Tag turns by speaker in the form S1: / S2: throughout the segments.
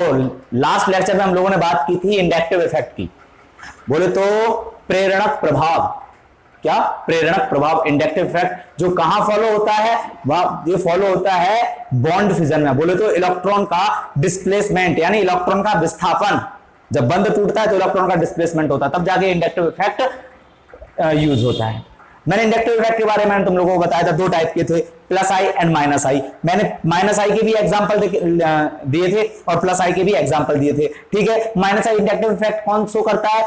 S1: Last lecture में हम लोगों ने बात की थी इंडक्टिव इफेक्ट की। बोले तो प्रेरणक प्रभाव, क्या प्रेरणक प्रभाव, इंडक्टिव इफेक्ट जो कहां फॉलो होता है, वह ये फॉलो होता है बॉन्ड फिजन में। बोले तो इलेक्ट्रॉन का डिस्प्लेसमेंट यानी इलेक्ट्रॉन का विस्थापन, जब बंध टूटता है तो इलेक्ट्रॉन का डिस्प्लेसमेंट होता है, तब जाके इंडक्टिव इफेक्ट यूज होता है। मैंने इंडक्टिव इफेक्ट के बारे में तुम लोगों को बताया था, दो टाइप के थे, प्लस आई एंड माइनस आई। मैंने माइनस आई के भी एग्जांपल दिए थे और प्लस आई के भी एग्जांपल दिए थे। ठीक है, माइनस आई इंडक्टिव इफेक्ट कौन शो करता है,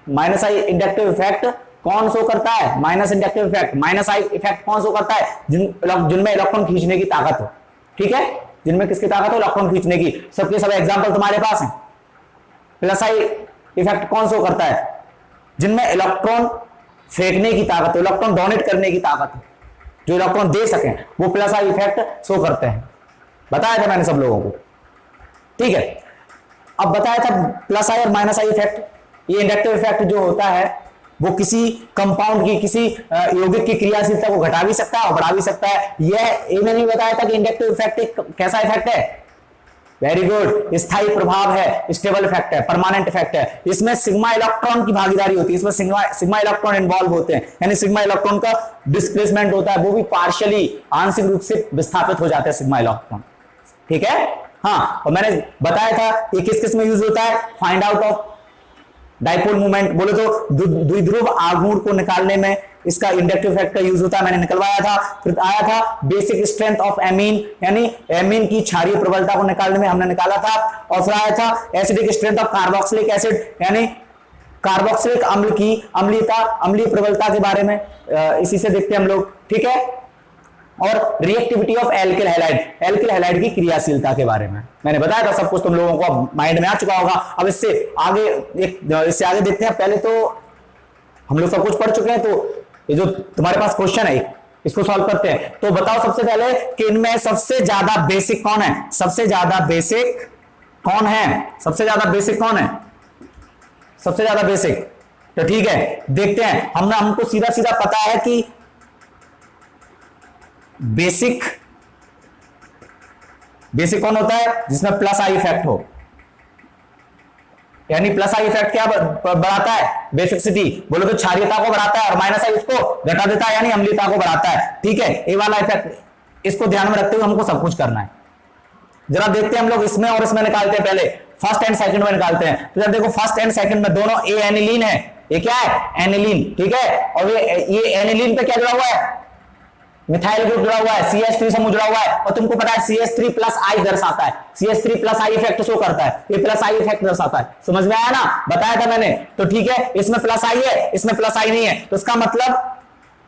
S1: माइनस आई इंडक्टिव इफेक्ट कौन शो करता है, minus inductive effect, minus I effect कौन शो करता है, जिनमें इलेक्ट्रॉन खींचने की ताकत हो। ठीक है, जिनमें किसकी ताकत हो, इलेक्ट्रॉन खींचने की। सबके सब एग्जांपल तुम्हारे पास हैं। प्लस आई इफेक्ट कौन शो करता है, जिनमें इलेक्ट्रॉन फेंकने की ताकत हो, इलेक्ट्रॉन डोनेट करने की ताकत हो, जो इलेक्ट्रॉन दे सकें, वो प्लस आई इफेक्ट शो करते हैं। बताया था मैंने सब लोगों को। ठीक है, अब बताया था प्लस आई और माइनस आई इफेक्ट। ये इंडक्टिव इफेक्ट जो होता है वो किसी कंपाउंड की, किसी यौगिक की क्रियाशीलता को घटा भी सकता है और बढ़ा भी सकता है। यह मैंने बताया था कि इंडक्टिव इफेक्ट एक कैसा इफेक्ट है, वेरी गुड, स्थायी प्रभाव है, स्टेबल इफेक्ट है, परमानेंट इफेक्ट है। इसमें सिग्मा इलेक्ट्रॉन की भागीदारी होती है, इसमें सिग्मा इलेक्ट्रॉन इन्वॉल्व होते हैं, यानी सिग्मा इलेक्ट्रॉन का डिस्प्लेसमेंट होता है, वो भी पार्शियली, आंशिक रूप से विस्थापित हो जाते हैं सिग्मा इलेक्ट्रॉन। ठीक है, हाँ, और मैंने बताया था ये किस किस में यूज होता है, find out of dipole movement, बोले तो द्विध्रुव आघूर्ण को निकालने में इसका इंडक्टिव इफेक्ट का यूज होता है, मैंने निकलवाया था। फिर आया था बेसिक स्ट्रेंथ ऑफ एमीन, यानी एमीन की क्षारीय प्रबलता को निकालने में हमने निकाला था। और फिर आया था acidic strength of carboxylic acid, यानी कार्बोक्सिलिक अम्ल की अम्लीय प्रबलता के बारे में इसी से देखते हैं हम लोग। ठीक है, और रिएक्टिविटी ऑफ एल्किल हैलाइड की क्रियाशीलता के बारे में मैंने बताया था। सब कुछ तुम लोगों को माइंड में आ चुका होगा। अब इससे आगे देखते हैं। पहले तो हम लोग सब कुछ पढ़ चुके हैं, तो ये जो तुम्हारे पास क्वेश्चन है इसको सॉल्व करते हैं। तो बताओ सबसे पहले कि इनमें सबसे ज्यादा बेसिक कौन है, सबसे ज्यादा बेसिक कौन है, सबसे ज्यादा बेसिक कौन है, सबसे ज्यादा बेसिक। तो ठीक है, देखते हैं। हमको सीधा सीधा पता है कि बेसिक कौन होता है, जिसमें प्लस आई इफेक्ट हो, यानी प्लस आई इफेक्ट क्या बढ़ाता है, बेसिसिटी, बोलो तो क्षारीयता को बढ़ाता है, और माइनस आई उसको घटा देता है, यानी अम्लीयता को बढ़ाता है। ठीक है, ये वाला इफेक्ट, इसको ध्यान में रखते हुए हमको सब कुछ करना है। जरा देखते हैं हम लोग इसमें और इसमें निकालते हैं। पहले फर्स्ट एंड सेकंड में निकालते हैं। तो जब देखो फर्स्ट एंड सेकंड में दोनों ए एनिलीन है, ये क्या है, एनिलीन। ठीक है, और ये एनिलीन पे क्या जुड़ा हुआ है, मिथाइल ग्रुप जुड़ा हुआ है, CH3 समूह जुड़ा हुआ है, और तुमको पता है CH3 प्लस आई दर्शाता है, CH3 plus I effect show करता है, ये प्लस आई इफेक्ट दर्शाता है। समझ में आया ना, बताया था मैंने। तो ठीक है, इसमें प्लस आई है, इसमें प्लस आई नहीं है, तो इसका मतलब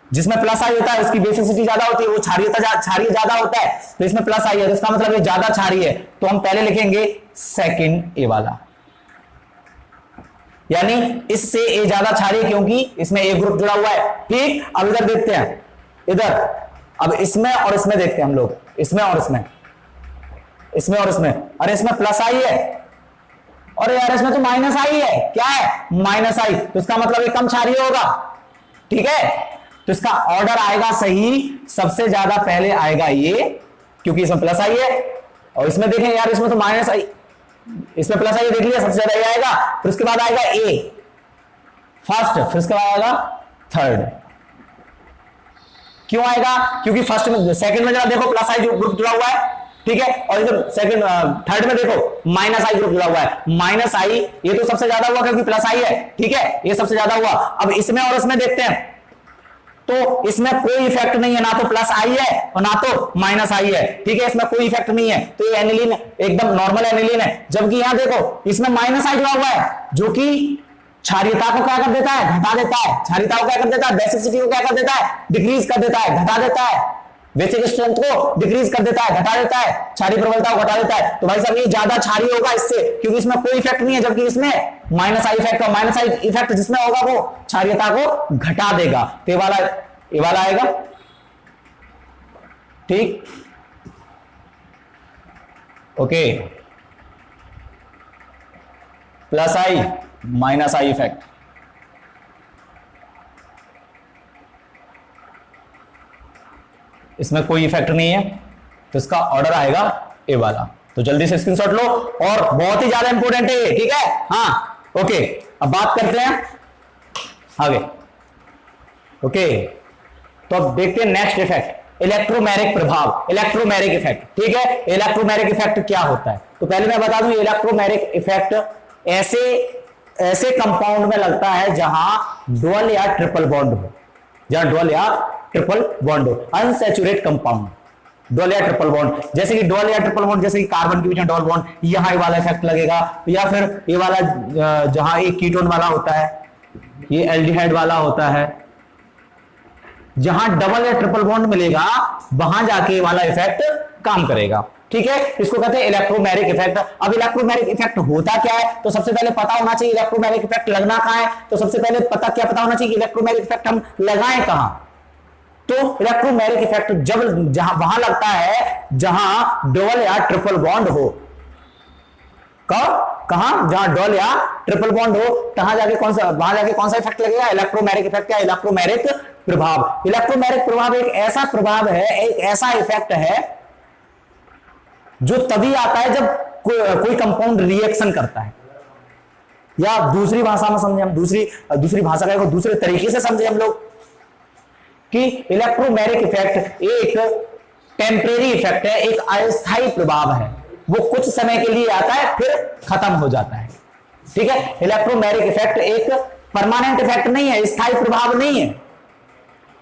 S1: जिसमें प्लस आई होता है उसकी बेसिसिटी ज्यादा होती है, वो क्षारीय ज्यादा होता है, तो इसमें प्लस आई है, तो इसका मतलब ये ज्यादा क्षारीय है। तो हम पहले लिखेंगे सेकंड ए वाला, यानी इससे ए ज्यादा क्षारीय, क्योंकि इसमें ए ग्रुप जुड़ा हुआ है। ठीक, अब इधर देखते हैं, इधर अब इसमें और इसमें देखते हैं हम लोग, इसमें और इसमें, इसमें और इसमें। अरे इसमें प्लस आई है, और यार इसमें तो माइनस आई है, क्या है, माइनस आई, तो इसका मतलब ये कम क्षारीय होगा। ठीक है, तो इसका ऑर्डर आएगा सही, सबसे ज्यादा पहले आएगा ये, क्योंकि इसमें प्लस आई है, और इसमें देखें यार इसमें तो माइनस आई, इसमें प्लस आई देख लिया, सबसे ज्यादा ये आएगा। फिर उसके बाद आएगा ए फर्स्ट, फिर उसके बाद आएगा थर्ड। क्यों आएगा, क्योंकि फर्स्ट में, सेकंड में जरा देखो प्लस आई ग्रुप जुड़ा हुआ है। ठीक है, और इधर सेकंड थर्ड में देखो माइनस आई ग्रुप जुड़ा हुआ है। माइनस आई ये तो सबसे ज्यादा हुआ क्योंकि प्लस आई है। ठीक है, ये सबसे ज्यादा हुआ। अब इसमें और इसमें देखते हैं, तो इसमें कोई इफेक्ट नहीं है, ना तो प्लस आई है और ना तो माइनस आई है। ठीक है, इसमें कोई इफेक्ट नहीं है, तो ये एनिलीन एकदम नॉर्मल एनिलीन है। जबकि यहां देखो इसमें माइनस आई जुड़ा हुआ है, जो कि क्षारीयता को क्या कर देता है, घटा देता है। क्षारीयता को क्या कर देता है, बेसिसिटी को क्या कर देता है, डिक्रीज कर देता है, घटा देता है। बेसिक स्ट्रेंथ को डिक्रीज कर देता है, घटा देता है, क्षारीय प्रबलता को घटा देता है। तो भाई साहब ये ज्यादा क्षारीय होगा इससे, क्योंकि इसमें कोई इफेक्ट नहीं है, जबकि इसमें माइनस आई इफेक्ट, और माइनस आई इफेक्ट जिसमें होगा वो क्षारीयता को घटा देगा। तो ये वाला आएगा। ठीक, okay, plus I minus I effect. इसमें कोई इफेक्ट नहीं है, तो इसका ऑर्डर आएगा ए वाला। तो जल्दी से स्क्रीनशॉट लो, और बहुत ही ज्यादा इंपॉर्टेंट है ये, ठीक है। हाँ ओके, अब बात करते हैं आगे। ओके, तो अब देखते हैं नेक्स्ट इफेक्ट, इलेक्ट्रोमैग्नेटिक प्रभाव, इलेक्ट्रोमैग्नेटिक इफेक्ट, ठीक है। इलेक्ट्रोमैग्नेटिक इफेक्ट क्या होता है, तो पहले मैं बता दूं, इलेक्ट्रोमैग्नेटिक इफेक्ट ऐसे कंपाउंड में लगता है जहां डुअल या ट्रिपल बॉन्ड हो, जहां डुअल या ट्रिपल बॉन्ड हो, अनसैचुरेट कंपाउंड, डुअल या ट्रिपल बॉन्ड, जैसे कि डुअल या ट्रिपल बॉन्ड, जैसे कि कार्बन के बीच में डबल बॉन्ड, यहां ये वाला इफेक्ट लगेगा, या फिर ये वाला जहां एक कीटोन वाला होता है, ये एल्डिहाइड वाला होता है, जहां डबल या ट्रिपल बॉन्ड मिलेगा वहां जाके वाला इफेक्ट काम करेगा, ठीक है। इसको कहते हैं इलेक्ट्रोमैग्नेटिक इफेक्ट। अब इलेक्ट्रोमैग्नेटिक इफेक्ट होता क्या है, तो सबसे पहले पता होना चाहिए इलेक्ट्रोमैग्नेटिक इफेक्ट लगना कहां है। तो सबसे पहले क्या पता होना चाहिए कि इलेक्ट्रोमैग्नेटिक इफेक्ट हम लगाएं कहां। तो इलेक्ट्रोमैग्नेटिक इफेक्ट जब जहां वहां लगता है जहां डबल या ट्रिपल बॉन्ड हो, कहां, जहां डबल या ट्रिपल बॉन्ड हो, वहां जाके कौन सा इफेक्ट लगेगा, इलेक्ट्रोमैग्नेटिक इफेक्ट या इलेक्ट्रोमैग्नेटिक प्रभाव। इलेक्ट्रोमैग्नेटिक प्रभाव एक ऐसा प्रभाव है, एक ऐसा इफेक्ट है जो तभी आता है जब कोई कंपाउंड रिएक्शन करता है, या दूसरी भाषा में समझे हम, दूसरी भाषा का दूसरे तरीके से समझे हम लोग कि इलेक्ट्रोमैग्नेटिक इफेक्ट एक टेम्परेरी इफेक्ट है, एक अस्थायी प्रभाव है, वो कुछ समय के लिए आता है फिर खत्म हो जाता है, ठीक है। इलेक्ट्रोमैग्नेटिक इफेक्ट एक परमानेंट इफेक्ट नहीं है, स्थायी प्रभाव नहीं है।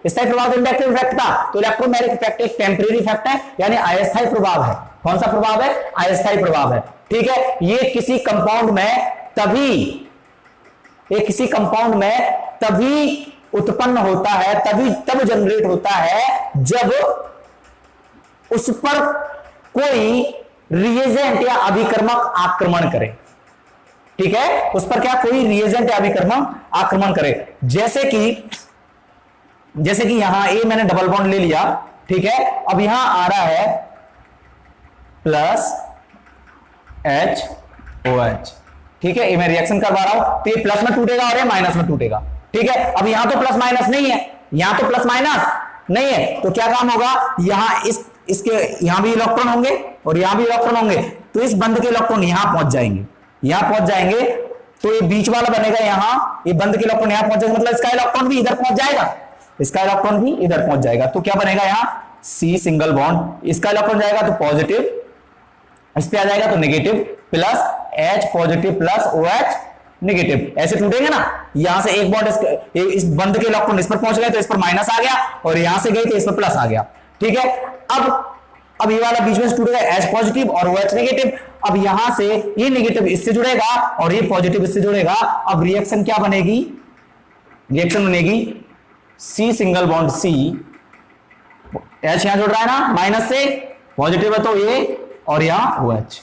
S1: स्थायी प्रभाव इंडक्टिव इफेक्ट था, तो इलेक्ट्रोमैग्नेटिक इफेक्ट एक टेम्परेरी इफेक्ट है, यानी अस्थायी प्रभाव है। कौन सा प्रभाव है, अस्थायी प्रभाव है, ठीक है। ये किसी कंपाउंड में तभी उत्पन्न होता है, तब जनरेट होता है जब उस पर कोई रिएजेंट या अभिकर्मक आक्रमण करे, ठीक है। उस पर क्या, कोई रिएजेंट या अभिकर्मक आक्रमण करे, जैसे कि यहां ए मैंने डबल बॉन्ड ले लिया, ठीक है। अब यहां आ रहा है प्लस HOH, ठीक है। ये मैं रिएक्शन करवा रहा हूं, तो ये प्लस में टूटेगा और ये माइनस में टूटेगा, ठीक है। अब यहां तो प्लस माइनस नहीं है, यहां तो प्लस माइनस नहीं है, तो क्या काम होगा, यहां इसके यहां भी इलेक्ट्रॉन होंगे और यहां भी इलेक्ट्रॉन होंगे, तो इस बंद के इलेक्ट्रॉन यहां पहुंच जाएंगे, तो ये बीच वाला बनेगा, यहां ये बंद के इलेक्ट्रॉन यहां पहुंच जाएगा, मतलब इसका इलेक्ट्रॉन भी इधर पहुंच जाएगा, इसका इलेक्ट्रॉन भी इधर पहुंच जाएगा, तो क्या बनेगा यहां C सिंगल बॉन्ड, इसका इलेक्ट्रॉन जाएगा तो पॉजिटिव, इस पे आ जाएगा तो negative, plus H positive plus OH negative, ऐसे टूटेंगे ना। यहां से एक बॉन्ड इस बंद के इलेक्ट्रॉन इस पर पहुंच गए तो इस पर माइनस आ गया, और यहां से गए तो इस पर प्लस आ गया, ठीक है। अब ये वाला बीच में टूटेगा, H पॉजिटिव और OH नेगेटिव। अब यहां से ये नेगेटिव इससे जुड़ेगा और ये पॉजिटिव इससे जुड़ेगा। अब रिएक्शन क्या बनेगी, रिएक्शन बनेगी C single bond C, H यहां जुड़ रहा है ना माइनस से, पॉजिटिव है तो ये, और यहां OH,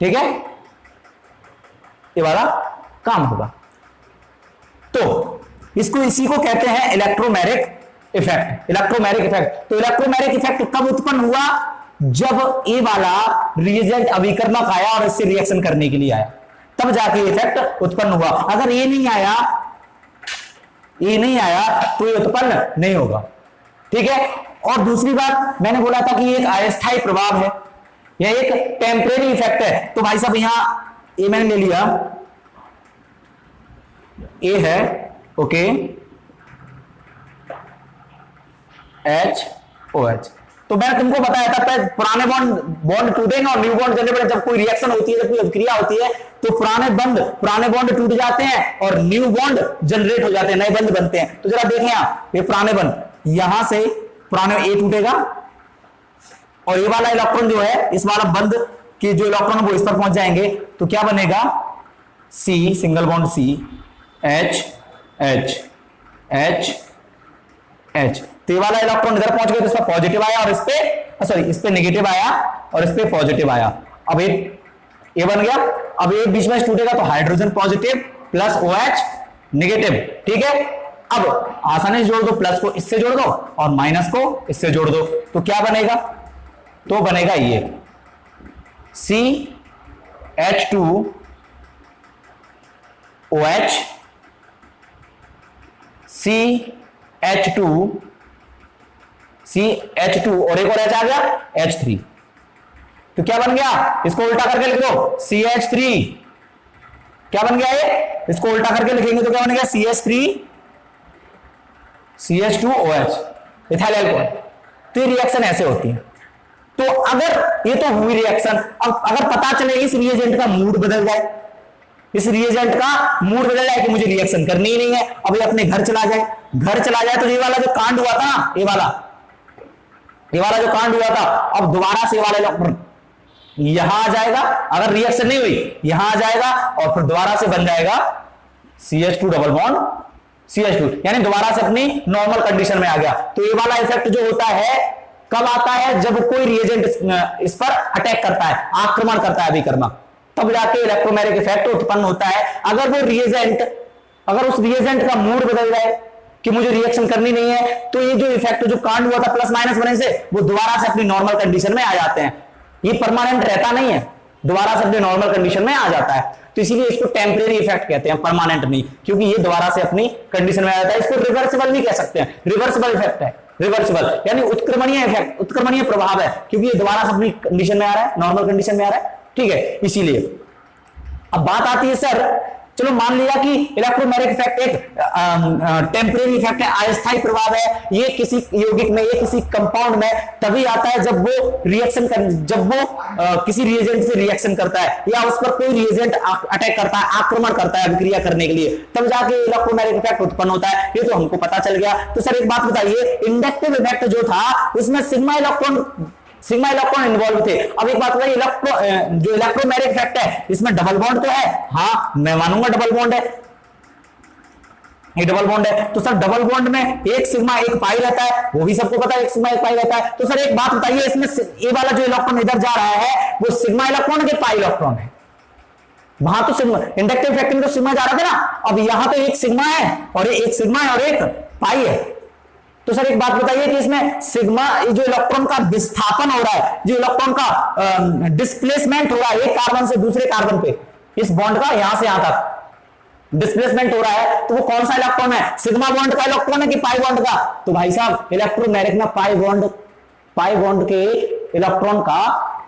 S1: ठीक है। ये वाला काम होगा, तो इसी को कहते हैं इलेक्ट्रोमैग्नेटिक इफेक्ट, इलेक्ट्रोमैग्नेटिक इफेक्ट। तो इलेक्ट्रोमैग्नेटिक इफेक्ट कब उत्पन्न हुआ, जब ये वाला रिएजेंट अभिकर्मक आया और इससे रिएक्शन करने के लिए आया, तब जाके इफेक्ट उत्पन्न हुआ। अगर ये नहीं आया तो ये उत्पन्न नहीं होगा, ठीक है। और दूसरी बात मैंने बोला था कि एक अस्थायी प्रभाव है, यह एक टेम्परेरी इफेक्ट है। तो भाई साहब यहां ए मैंने ले लिया, ए है, ओके, HOH, तो मैंने तुमको बताया था पुराने बॉन्ड टूटेंगे और न्यू बॉन्ड जनरेट, जब कोई रिएक्शन होती है, जब कोई अभिक्रिया होती है, तो पुराने बॉन्ड टूट जाते हैं और न्यू बॉन्ड जनरेट हो जाते हैं, नए बंध बनते हैं। तो जरा देखें आप, ये पुराने बंध, यहां से पुराने ए टूटेगा और ये वाला इलेक्ट्रॉन जो है, इस वाला बंध के जो इलेक्ट्रॉन वो इस पर पहुंच जाएंगे, तो क्या बनेगा, C single bond C, H, तो ये वाला इलेक्ट्रॉन इधर पहुंच गया, तो इस पर पॉजिटिव आया और इस पे नेगेटिव आया और इस पे पॉजिटिव आया। अब ये बन गया। अब ये बीच में टूटेगा तो hydrogen positive plus OH negative, ठीक है। अब आसानी से जोड़ दो, प्लस को इससे जोड़ दो और माइनस को इससे जोड़ दो, तो क्या बनेगा, तो बनेगा ये CH2OH, CH2 और एक और H आ गया H3, तो क्या बन गया, इसको उल्टा करके लिख दो CH3, क्या बन गया ये, इसको उल्टा करके लिखेंगे तो क्या बन गया CH3 CH2OH इथाइल अल्कोहल। तो ये रिएक्शन ऐसे होती है। तो अगर ये तो हुई रिएक्शन, अब अगर पता चले इस रिएजेंट का मूड बदल जाए, इस रिएजेंट का मूड बदल जाए कि मुझे रिएक्शन करनी ही नहीं है, अब ये अपने घर चला जाए, घर चला जाए तो ये वाला जो कांड हुआ था ना, ये वाला जो कांड हुआ था, अब दोबारा से वाले इलेक्ट्रॉन यहां आ जाएगा, अगर रिएक्शन नहीं हुई यहां आ जाएगा और फिर दोबारा से बन जाएगा CH2 डबल बॉन्ड CH2, यानी दोबारा से अपनी नॉर्मल कंडीशन में आ गया। तो ये वाला इफेक्ट जो होता है कब आता है, जब कोई रिएजेंट इस पर अटैक करता है, आक्रमण करता है अभिकर्मक, तब जाके इलेक्ट्रोमैग्नेटिक इफेक्ट उत्पन्न होता है। अगर वो रिएजेंट, अगर उस रिएजेंट का मूड बदल जाए कि मुझे रिएक्शन करनी नहीं है, तो ये जो इफेक्ट जो कांड हुआ था प्लस माइनस बनने से, वो दोबारा से अपनी नॉर्मल कंडीशन में आ जाते हैं। ये परमानेंट रहता नहीं है, दोबारा से अपनी नॉर्मल कंडीशन में आ जाता है। तो इसीलिए इसको टेम्परेरी इफेक्ट कहते हैं, परमानेंट नहीं, क्योंकि ये दोबारा से अपनी कंडीशन में आ जाता है। इसको रिवर्सिबल भी कह सकते हैं, रिवर्सिबल इफेक्ट है, रिवर्सिबल यानी उत्क्रमणीय इफेक्ट, उत्क्रमणीय प्रभाव है, क्योंकि ये दोबारा से अपनी कंडीशन में आ रहा है, नॉर्मल कंडीशन में आ रहा है। ठीक है, इसीलिए अब बात आती है सर, चलो मान लिया कि इलेक्ट्रोमैग्नेटिक इफेक्ट एक टेम्परेरी इफेक्ट है, अस्थायी प्रभाव है, ये किसी यौगिक में, ये किसी कंपाउंड में तभी आता है जब वो रिएक्शन कर, जब वो किसी रिएजेंट से रिएक्शन करता है या उस पर कोई रिएजेंट अटैक करता है, आक्रमण करता है अभिक्रिया करने के लिए, तब जाके इलेक्ट्रोमैग्नेटिक इफेक्ट उत्पन्न होता है। ये तो हमको पता चल गया। तो सर एक बात बताइए, इंडक्टिव इफेक्ट जो था उसमें सिग्मा इलेक्ट्रॉन इन्वॉल्व थे। अब एक बात बताइए, जो इलेक्ट्रोमैग्नेटिक इफेक्ट है इसमें डबल बॉन्ड तो है, हाँ मैं मानूंगा डबल बॉन्ड है, ये डबल बॉन्ड है। तो सर डबल बॉन्ड में एक सिग्मा एक पाई रहता है, वो भी सबको पता है, एक सिग्मा एक पाई रहता है। तो सर एक बात बताइए, इसमें ये वाला जो इलेक्ट्रॉन इधर जा रहा है वो सिग्मा इलेक्ट्रॉन के पाई इलेक्ट्रॉन है, वहां तो सिग्मा इंडक्टिव इफेक्ट में तो सिग्मा जा रहा था ना, अब यहां तो एक सिग्मा है और एक सिग्मा है और एक पाई है। तो सर एक बात बताइए कि इसमें सिग्मा, जो इलेक्ट्रॉन का विस्थापन हो रहा है, जो इलेक्ट्रॉन का डिस्प्लेसमेंट हो रहा है एक कार्बन से दूसरे कार्बन पे, इस बॉन्ड का यहां से यहां तक डिस्प्लेसमेंट हो रहा है, तो वो कौन सा इलेक्ट्रॉन है, सिग्मा बॉन्ड का इलेक्ट्रॉन है कि पाई बॉन्ड का? तो भाई साहब इलेक्ट्रोमैग्नेटिक में पाई बॉन्ड के इलेक्ट्रॉन का,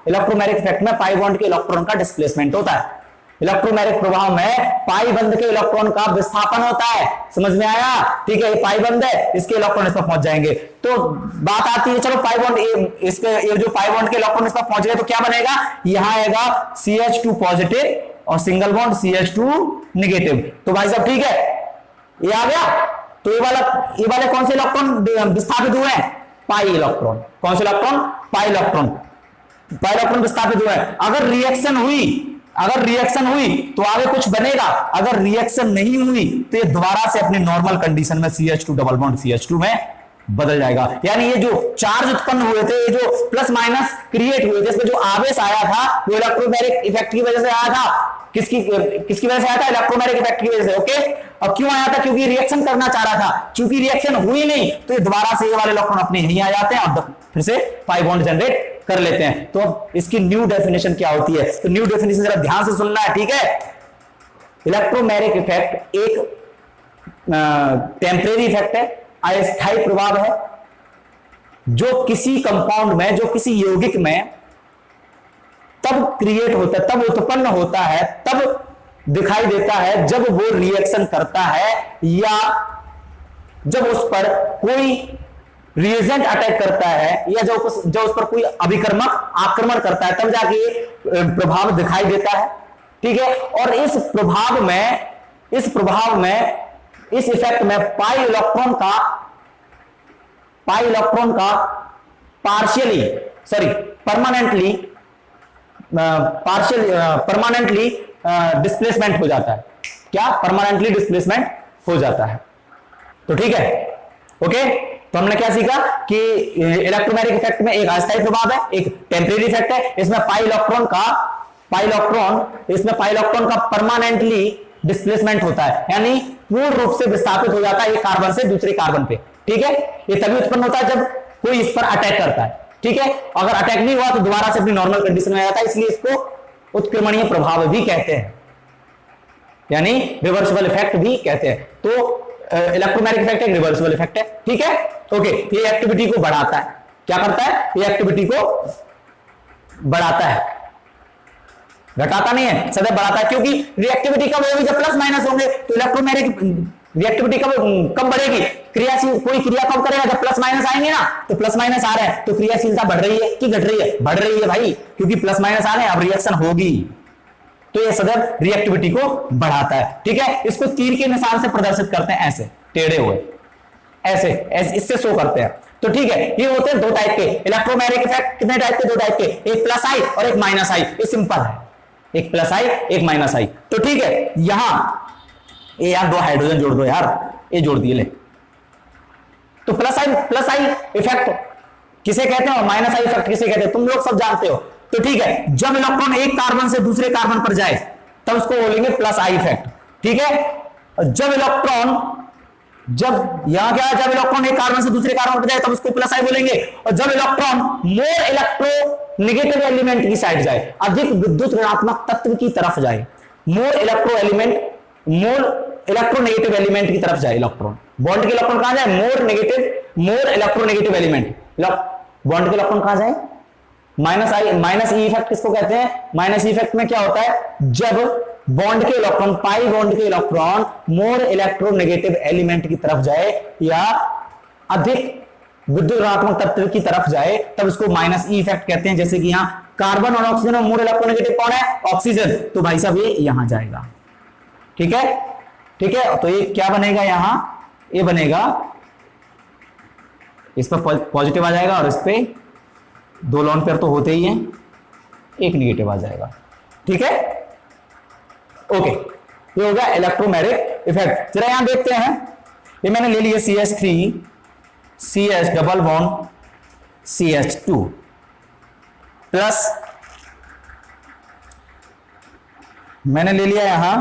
S1: इलेक्ट्रोमैग्नेटिक इफेक्ट में पाई बॉन्ड के इलेक्ट्रॉन का डिस्प्लेसमेंट होता है, इलेक्ट्रोमैग्नेटिक प्रभाव में पाई बंद के इलेक्ट्रॉन का विस्थापन होता है। समझ में आया? ठीक है, ये पाई बंद है, इसके इलेक्ट्रॉन इस पर पहुंच जाएंगे। तो बात आती है, चलो पाई बॉन्ड, इसके ये जो पाई बॉन्ड के इलेक्ट्रॉन इस पर पहुंच गए तो क्या बनेगा, यहां आएगा CH2 पॉजिटिव और सिंगल बॉन्ड CH2 नेगेटिव। तो भाई साहब ठीक है, ये आ गया। तो ये वाले कौन से इलेक्ट्रॉन विस्थापित हुए हैं, पाई इलेक्ट्रॉन। कौन से इलेक्ट्रॉन, पाई इलेक्ट्रॉन विस्थापित हुए हैं। अगर रिएक्शन हुई तो आगे कुछ बनेगा, अगर रिएक्शन नहीं हुई तो ये दोबारा से अपनी नॉर्मल कंडीशन में CH2 डबल बॉन्ड CH2 में बदल जाएगा। यानी ये जो चार्ज उत्पन्न हुए थे, ये जो प्लस माइनस क्रिएट हुए थे, इसमें जो आवेश आया था वो इलेक्ट्रोमैग्नेटिक इफेक्ट की वजह से आया था। किसकी वजह से आया था, इलेक्ट्रोमैग्नेटिक इफेक्ट की वजह से। ओके, अब क्यों आया था, क्योंकि रिएक्शन करना चाह रहा था, क्योंकि रिएक्शन हुई नहीं तो ये दोबारा से ये वाले इलेक्ट्रॉन अपने यहीं आ जाते हैं और फिर से पाई बॉन्ड जनरेट कर लेते हैं। तो अब इसकी न्यू डेफिनेशन क्या होती है, तो न्यू डेफिनेशन जरा ध्यान से सुनना है, ठीक है। इलेक्ट्रोमैग्नेटिक इफेक्ट एक टेम्परेरी इफेक्ट है, अस्थायी प्रभाव है, जो किसी कंपाउंड में, जो किसी यौगिक में तब क्रिएट होता है, तब उत्पन्न होता है, तब दिखाई देता है जब वो रिएक्शन करता है या जब उस पर कोई रिएजेंट अटैक करता है या जो उस पर कोई अभिकर्मक आक्रमण करता है, तब जाके प्रभाव दिखाई देता है। ठीक है, और इस इफेक्ट में पाई इलेक्ट्रॉन का परमानेंटली डिस्प्लेसमेंट हो जाता है। क्या, परमानेंटली डिस्प्लेसमेंट हो जाता है। तो ठीक है, ओके। तो हमने क्या सीखा कि इलेक्ट्रोमैग्नेटिक इफेक्ट में एक अस्थायी प्रभाव है, एक टेम्परेरी इफेक्ट है। इसमें पाई इलेक्ट्रॉन का परमानेंटली डिस्प्लेसमेंट होता है, यानी पूर्ण रूप से विस्थापित हो जाता है एक कार्बन से दूसरे कार्बन पे। ठीक है, ये तभी उत्पन्न होता है जब कोई इस पर अटैक करता है। ठीक है, अगर अटैक नहीं हुआ तो दोबारा से अपनी नॉर्मल कंडीशन में आ जाता है, इसलिए इसको उत्क्रमणीय प्रभाव भी कहते हैं, यानी रिवर्सिबल इफेक्ट भी कहते हैं। तो इलेक्ट्रोमैग्नेटिक इफेक्ट एक रिवर्सिबल इफेक्ट है। ठीक है, ओके। ये एक्टिविटी को बढ़ाता है, क्या करता है, ये एक्टिविटी को बढ़ाता है, घटाता नहीं है, सदैव बढ़ाता है, क्योंकि रिएक्टिविटी कब होगी, जब प्लस माइनस होंगे। तो इलेक्ट्रोमैग्नेटिक रिएक्टिविटी कब बढ़ेगी, क्रियाशील कोई क्रिया कब करेगा, जब प्लस माइनस आएंगे ना। तो प्लस माइनस आ रहे हैं तो क्रियाशीलता बढ़ रही है कि घट रही है, बढ़ रही है भाई, क्योंकि प्लस माइनस आ रहे हैं, अब रिएक्शन होगी। तो ये सदैव रिएक्टिविटी को बढ़ाता है। ठीक है, इसको तीर के निशान से प्रदर्शित करते हैं, ऐसे टेढ़े हुए, ऐसे इससे शो करते हैं। तो ठीक है, ये होते हैं दो टाइप के इलेक्ट्रोमैग्नेटिक इफेक्ट। कितने टाइप के, दो टाइप के, एक प्लस आई और एक माइनस आई। ये सिंपल है, एक प्लस आई एक माइनस आई। तो ठीक है, यहां ये यार दो हाइड्रोजन जोड़ दो यार, ये जोड़ दिए ले। तो प्लस आई इफेक्ट किसे कहते हैं और माइनस आई इफेक्ट किसे कहते हैं, तुम लोग सब जानते हो। तो ठीक है, जब इलेक्ट्रॉन एक कार्बन से दूसरे कार्बन पर जाए तब उसको बोलेंगे प्लस आई इफेक्ट। ठीक है, जब यहां क्या है, जब इलेक्ट्रॉन एक कार्बन से दूसरे कार्बन पर जाए तब उसको प्लस आई बोलेंगे। और जब इलेक्ट्रॉन मोर इलेक्ट्रोनेगेटिव एलिमेंट की साइड जाए, अधिक विद्युत ऋणात्मक तत्व की तरफ जाए, मोर इलेक्ट्रोनेगेटिव एलिमेंट की तरफ जाए, इलेक्ट्रॉन बॉन्ड के इलेक्ट्रॉन कहां जाए, मोर इलेक्ट्रोनेगेटिव एलिमेंट, बॉन्ड के इलेक्ट्रॉन कहां जाए, माइनस ई इफेक्ट किसको कहते हैं। माइनस ई इफेक्ट में क्या होता है, जब बॉन्ड के इलेक्ट्रॉन, पाई बॉन्ड के इलेक्ट्रॉन मोर इलेक्ट्रोनेगेटिव एलिमेंट की तरफ जाए या अधिक विद्युत ऋणात्मक तत्व की तरफ जाए तब उसको माइनस ई इफेक्ट कहते हैं। जैसे कि यहां कार्बन और ऑक्सीजन में मोर इलेक्ट्रोनेगेटिव कौन है, ऑक्सीजन, तो भाई साहब ये यहां जाएगा। ठीक है, ठीक है, तो ये क्या बनेगा, यहां ये बनेगा, इस पर पॉजिटिव आ जाएगा और इस पे दो लोन पेयर तो होते ही हैं, एक निगेटिव आ जाएगा। ठीक है, ओके, ये हो गया इलेक्ट्रोमैग्नेटिक इफेक्ट। जरा यहां देखते हैं, ये मैंने ले लिया CH3 CH double bond CH2 plus मैंने ले लिया यहां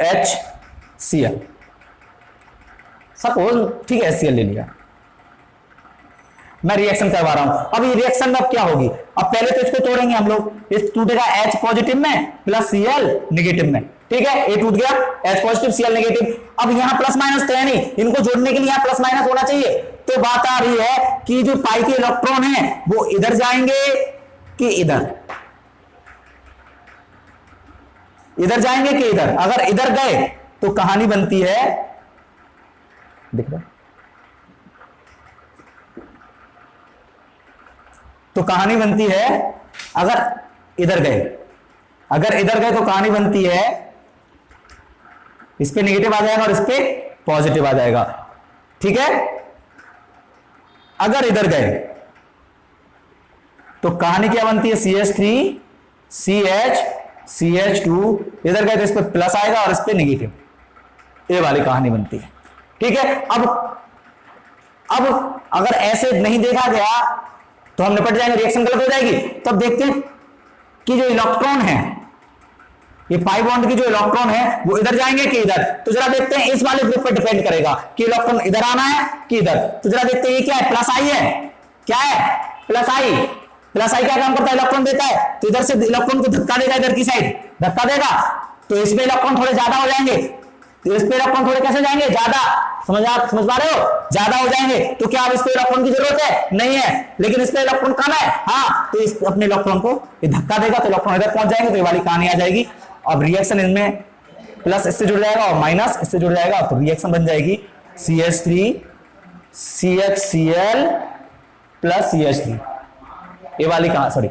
S1: HCl, सपोज, ठीक है, HCl ले लिया, मैं रिएक्शन करवा रहा हूं। अब ये रिएक्शन अब क्या होगी, अब पहले तो इसको तोड़ेंगे हम लोग, इस टूटेगा H पॉजिटिव में प्लस Cl नेगेटिव में। ठीक है, ये टूट गया, H पॉजिटिव Cl नेगेटिव। अब यहां प्लस माइनस तो है नहीं, इनको जोड़ने के लिए यहां प्लस माइनस होना चाहिए। तो बात आ रही है कि जो पाई के इलेक्ट्रॉन है वो इधर जाएंगे कि इधर, इधर जाएंगे कि इधर। अगर इधर गए तो कहानी बनती है, दिख रहा, तो कहानी बनती है, अगर इधर गए तो कहानी बनती है, इस पे नेगेटिव आ जाएगा और इस पे पॉजिटिव आ जाएगा। ठीक है, अगर इधर गए तो कहानी क्या बनती है, CH3 CH CH2, इधर गए तो इस पे प्लस आएगा और इस पे नेगेटिव, ये वाली कहानी बनती है। ठीक है, अब अगर ऐसे नहीं देखा गया तो हम निपट जाएंगे, रिएक्शन गलत हो जाएगी। तब देखते हैं कि जो इलेक्ट्रॉन है, ये पाई बॉन्ड की जो इलेक्ट्रॉन है वो इधर जाएंगे कि इधर। तो जरा देखते हैं, इस वाले ग्रुप पर डिपेंड करेगा कि इलेक्ट्रॉन इधर आना है कि इधर। तो जरा देखते हैं, ये क्या है, प्लस आई है, क्या है, प्लस आई। प्लस आई क्या काम करता है, इलेक्ट्रॉन देता है, तो इधर से इलेक्ट्रॉन को धक्का देगा, इधर की साइड धक्का देगा, तो इसमें इलेक्ट्रॉन थोड़े ज्यादा हो जाएंगे, तो इस पे इलेक्ट्रॉन थोड़े कैसे जाएंगे, ज्यादा, समझ पा रहे हो, ज्यादा हो जाएंगे। तो क्या अब इस पे इलेक्ट्रॉन की जरूरत है, नहीं है, लेकिन इस पे इलेक्ट्रॉन कम है, हाँ, तो इस अपने इलेक्ट्रॉन को ये धक्का देगा तो इलेक्ट्रॉन इधर पहुंच जाएंगे, तो ये वाली कहानी आ जाएगी। अब रिएक्शन इनमें प्लस इससे जुड़ जाएगा और माइनस इससे जुड़ जाएगा, तो रिएक्शन बन जाएगी CH3 CHCl प्लस CH3, ये वाली कहानी, सॉरी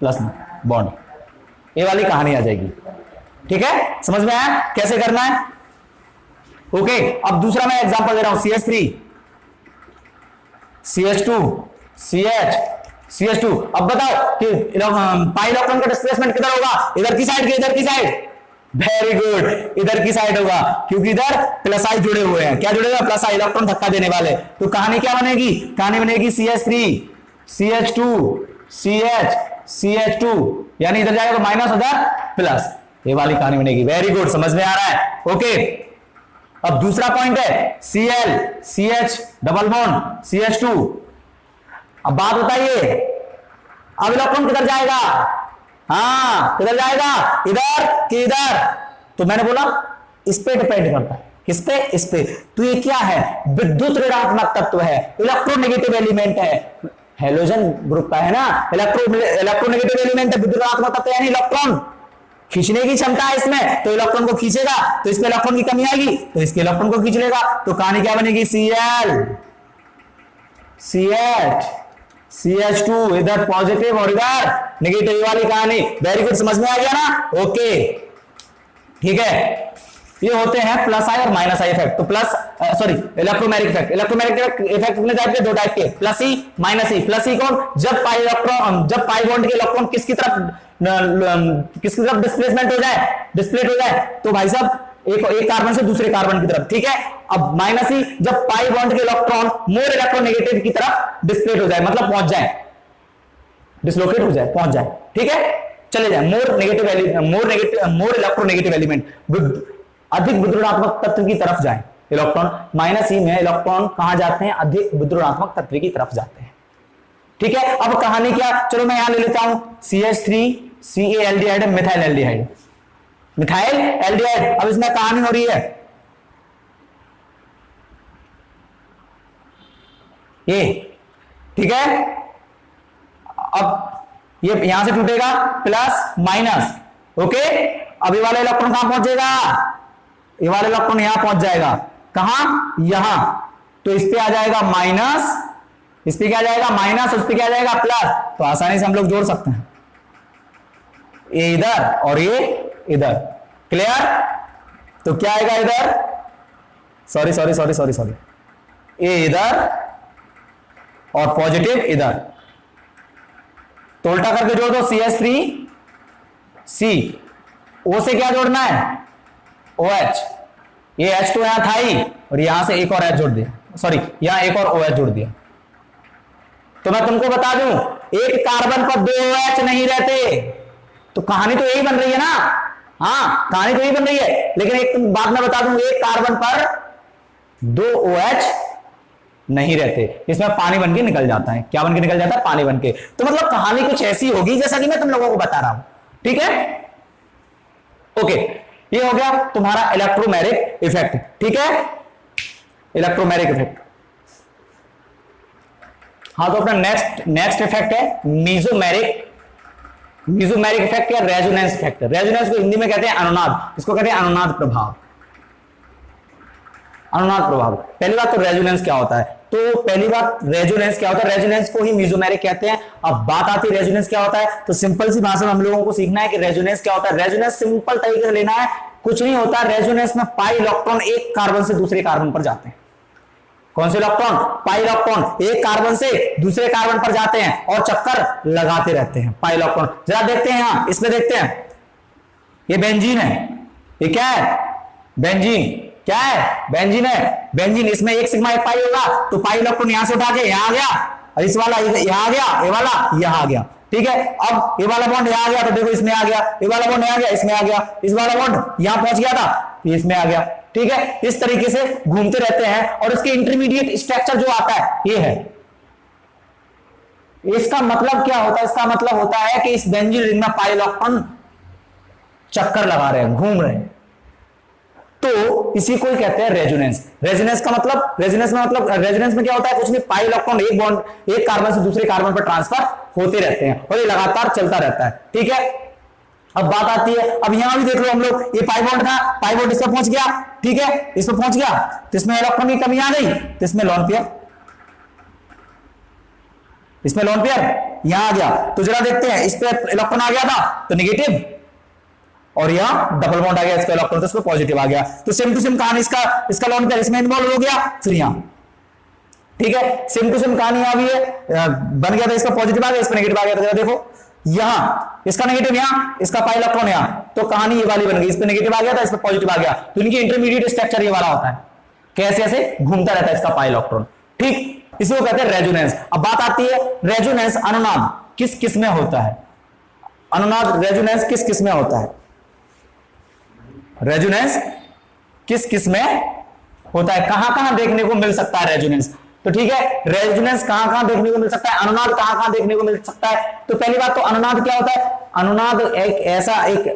S1: प्लस बॉन्ड, ये वाली कहानी आ जाएगी। ठीक है, समझ में आया कैसे करना है। ओके, अब दूसरा मैं एग्जांपल दे रहा हूं, CH3 CH2 CH CH2। अब बताओ कि पाई इलेक्ट्रॉन का डिस्प्लेसमेंट किधर होगा, इधर की साइड के इधर की साइड, वेरी गुड, इधर की साइड होगा, क्योंकि इधर प्लस आई जुड़े हुए हैं। क्या जुड़ेगा, प्लस आई, इलेक्ट्रॉन धक्का देने वाले। तो कहानी क्या बनेगी, कहानी बनेगी CH3 CH2 CH CH2, यानी इधर जाएगा तो माइनस, उधर प्लस, ये वाली कहानी बनेगी। वेरी गुड, समझ में आ रहा है। ओके, अब दूसरा पॉइंट है Cl CH double bond CH2। अब बात बताइए, अब इलेक्ट्रॉन किधर जाएगा, हाँ किधर जाएगा, इधर कि इधर। तो मैंने बोला इस पे डिपेंड करता है, किस पे, इस पे। तो ये क्या है, विद्युत ऋणात्मक तत्व है, इलेक्ट्रोनेगेटिव एलिमेंट हेलोजन ग्रुप का है ना, इलेक्ट्रोनेगेटिव एलिमेंट है, विद्युतात्मक तत्व यानी इलेक्ट्रॉन, खींचने की क्षमता है इसमें, तो इलेक्ट्रॉन को खींचेगा, तो इसमें इलेक्ट्रॉन की कमी आएगी, तो इसके इलेक्ट्रॉन को खींच लेगा, तो कहानी क्या बनेगी, Cl CH CH2, इधर पॉजिटिव और इधर नेगेटिव वाली कहानी। वेरी गुड, समझ में आ गया ना, ओके ठीक है। ये होते हैं प्लस आई और माइनस आई इफेक्ट। तो plus sorry electromagnetic effect, electromagnetic effect कितने टाइप के, दो टाइप के, प्लस ई माइनस ई। प्लस ई कौन, जब पाई इलेक्ट्रॉन, जब पाई बॉन्ड के इलेक्ट्रॉन किसकी तरफ डिस्प्लेसमेंट हो जाए, डिस्प्लेट हो जाए, तो भाई साहब एक कार्बन से दूसरे कार्बन की तरफ, ठीक है। अब माइनस ई, जब पाई बॉन्ड के इलेक्ट्रॉन मोर इलेक्ट्रोनेगेटिव की तरफ डिस्प्लेट हो जाए, मतलब पहुंच जाए, डिसलोकेट हो जाए, पहुंच जाए, ठीक है, चले जाए, मोर इलेक्ट्रोनेगेटिव एलिमेंट, अधिक विद्युतात्मक तत्व की तरफ जाए इलेक्ट्रॉन। माइनस ई में इलेक्ट्रॉन कहां जाते हैं, अधिक विद्युतात्मक तत्व की तरफ जाते हैं, ठीक है। अब कहानी क्या, चलो मैं यहां ले लेता हूं CH3 CA aldehyde, methyl aldehyde, methyl aldehyde. अब इसमें कहानी हो रही है ये, ठीक है। अब ये यहां से टूटेगा, प्लस माइनस, ओके। अब ये वाला इलेक्ट्रॉन कहां पहुंचेगा, ये वाला इलेक्ट्रॉन यहां पहुंच जाएगा, कहां, यहां, तो इस पे आ जाएगा माइनस, इस पे क्या जाएगा माइनस, उस पे क्या जाएगा प्लस, तो आसानी से हम लोग जोड़ सकते हैं, ये इधर और ये इधर, क्लियर। तो क्या आएगा इधर, sorry sorry sorry sorry sorry, ये इधर और पॉजिटिव इधर, तो उल्टा करके जोड़ दो, CH3 C, O से क्या जोड़ना है, OH, ये H तो यहां था ही, और यहां से एक और H जोड़ दिया, सॉरी यहां एक और OH जोड़ दिया। तो मैं तुमको बता दूं, एक कार्बन पर दो OH नहीं रहते, तो कहानी तो यही बन रही है ना, हाँ कहानी तो यही बन रही है, लेकिन एक बात मैं बता दूं, एक कार्बन पर दो OH नहीं रहते, इसमें पानी बन के निकल जाता है, क्या बन के निकल जाता है, पानी बन के। तो मतलब कहानी कुछ ऐसी होगी जैसा कि मैं तुम लोगों को बता रहा हूं, ठीक है, ओके। ये हो गया तुम्हारा इलेक्ट्रोमैग्नेटिक इफेक्ट, ठीक है, इलेक्ट्रोमैग्नेटिक इफेक्ट। हाँ, तो अपना नेक्स्ट इफेक्ट है मीजोमेरिक इफेक्ट या रेजोनेंस इफेक्ट। रेजोनेंस को हिंदी में कहते हैं अनुनाद, इसको कहते हैं अनुनाद प्रभाव। अनुनाद प्रभाव, पहली बात तो रेजोनेंस क्या होता है, तो पहली बात रेजोनेंस क्या होता है, रेजोनेंस को ही मीजोमेरिक कहते हैं। अब बात आती है रेजोनेंस क्या होता है, तो सिंपल सी भाषा में हम लोगों को सीखना है कि रेजोनेंस क्या होता है। रेजोनेंस सिंपल तरीके से लेना है, कुछ नहीं होता, रेजोनेंस में पाई इलेक्ट्रॉन एक कार्बन से दूसरे कार्बन पर जाते हैं। कौन से इलेक्ट्रॉन, पाई इलेक्ट्रॉन एक कार्बन से दूसरे कार्बन पर जाते हैं और चक्कर लगाते रहते हैं पाई इलेक्ट्रॉन। जरा देखते हैं यहां, इसमें देखते हैं, ये बेंजीन है, ये क्या है, बेंजीन, क्या है, बेंजीन है, बेंजीन। इसमें एक सिग्मा एक पाई होगा, तो पाई इलेक्ट्रॉन यहां से उठा के यहां आ गया, और इस वाला यहां आ गया, ये वाला यहां आ गया, ठीक है। अब ये वाला बॉन्ड यहां आ गया, तो देखो इसमें आ गया, ये वाला बॉन्ड यहां आ गया, इसमें आ गया, इस वाला बॉन्ड यहां पहुंच गया था, इसमें आ गया, ठीक है। इस तरीके से घूमते रहते हैं, और इसके इंटरमीडिएट स्ट्रक्चर जो आता है ये है। इसका मतलब क्या होता है, इसका मतलब होता है कि इस बेंजीन रिंग में पाई इलेक्ट्रॉन चक्कर लगा रहे हैं, घूम रहे हैं, तो इसी को कहते हैं रेजोनेंस। रेजोनेंस का मतलब, रेजोनेंस में क्या होता है, कुछ नहीं, पाई इलेक्ट्रॉन एक कार्बन से दूसरे कार्बन पर ट्रांसफर होते रहते हैं, और ये लगातार चलता रहता है, ठीक है। अब बात आती है, अब यहां भी देख लो हम लोग, ये पाई बॉन्ड था, पाई बॉन्ड इस पर पहुंच गया, ठीक है, इस पर पहुंच गया, तो इसमें इलेक्ट्रॉन की कमी आ गई, तो इसमें लोन पेयर, इसमें लोन पेयर यहां आ गया। तो जरा देखते हैं, इस पे इलेक्ट्रॉन आ गया था तो नेगेटिव, और यहां डबल बॉन्ड आ गया, इसका इलेक्ट्रॉन तो इसमें पॉजिटिव आ गया, तो सेम टू सेम कहानी, इसका लोन पेयर इसमें इन्वॉल्व हो गया, फिर यहां, ठीक है, सेम टू सेम कहानी यहां भी है, बन गया था, इसका पॉजिटिव आ गया, इसमें नेगेटिव आ गया, तो जरा देखो यहां इसका नेगेटिव, यहां इसका पाई इलेक्ट्रॉन यहां, तो कहानी ये वाली बन गई, इस पे नेगेटिव आ गया था, इस पे पॉजिटिव आ गया, तो इनकी इंटरमीडिएट स्ट्रक्चर ये वाला होता है, कैसे ऐसे घूमता रहता है इसका पाई इलेक्ट्रॉन, ठीक, इसी को कहते हैं रेजोनेंस। अब बात आती है रेजोनेंस, अनुनाद किस किस में होता है, अनुनाद रेजोनेंस किस किस में होता है, रेजोनेंस किस किस में होता है, कहां कहां देखने को मिल सकता है रेजोनेंस, तो ठीक है, रेजोनेंस कहां कहां देखने को मिल सकता है, अनुनाद कहां कहां देखने को मिल सकता है। तो पहली बात तो अनुनाद क्या होता है, अनुनाद एक ऐसा एक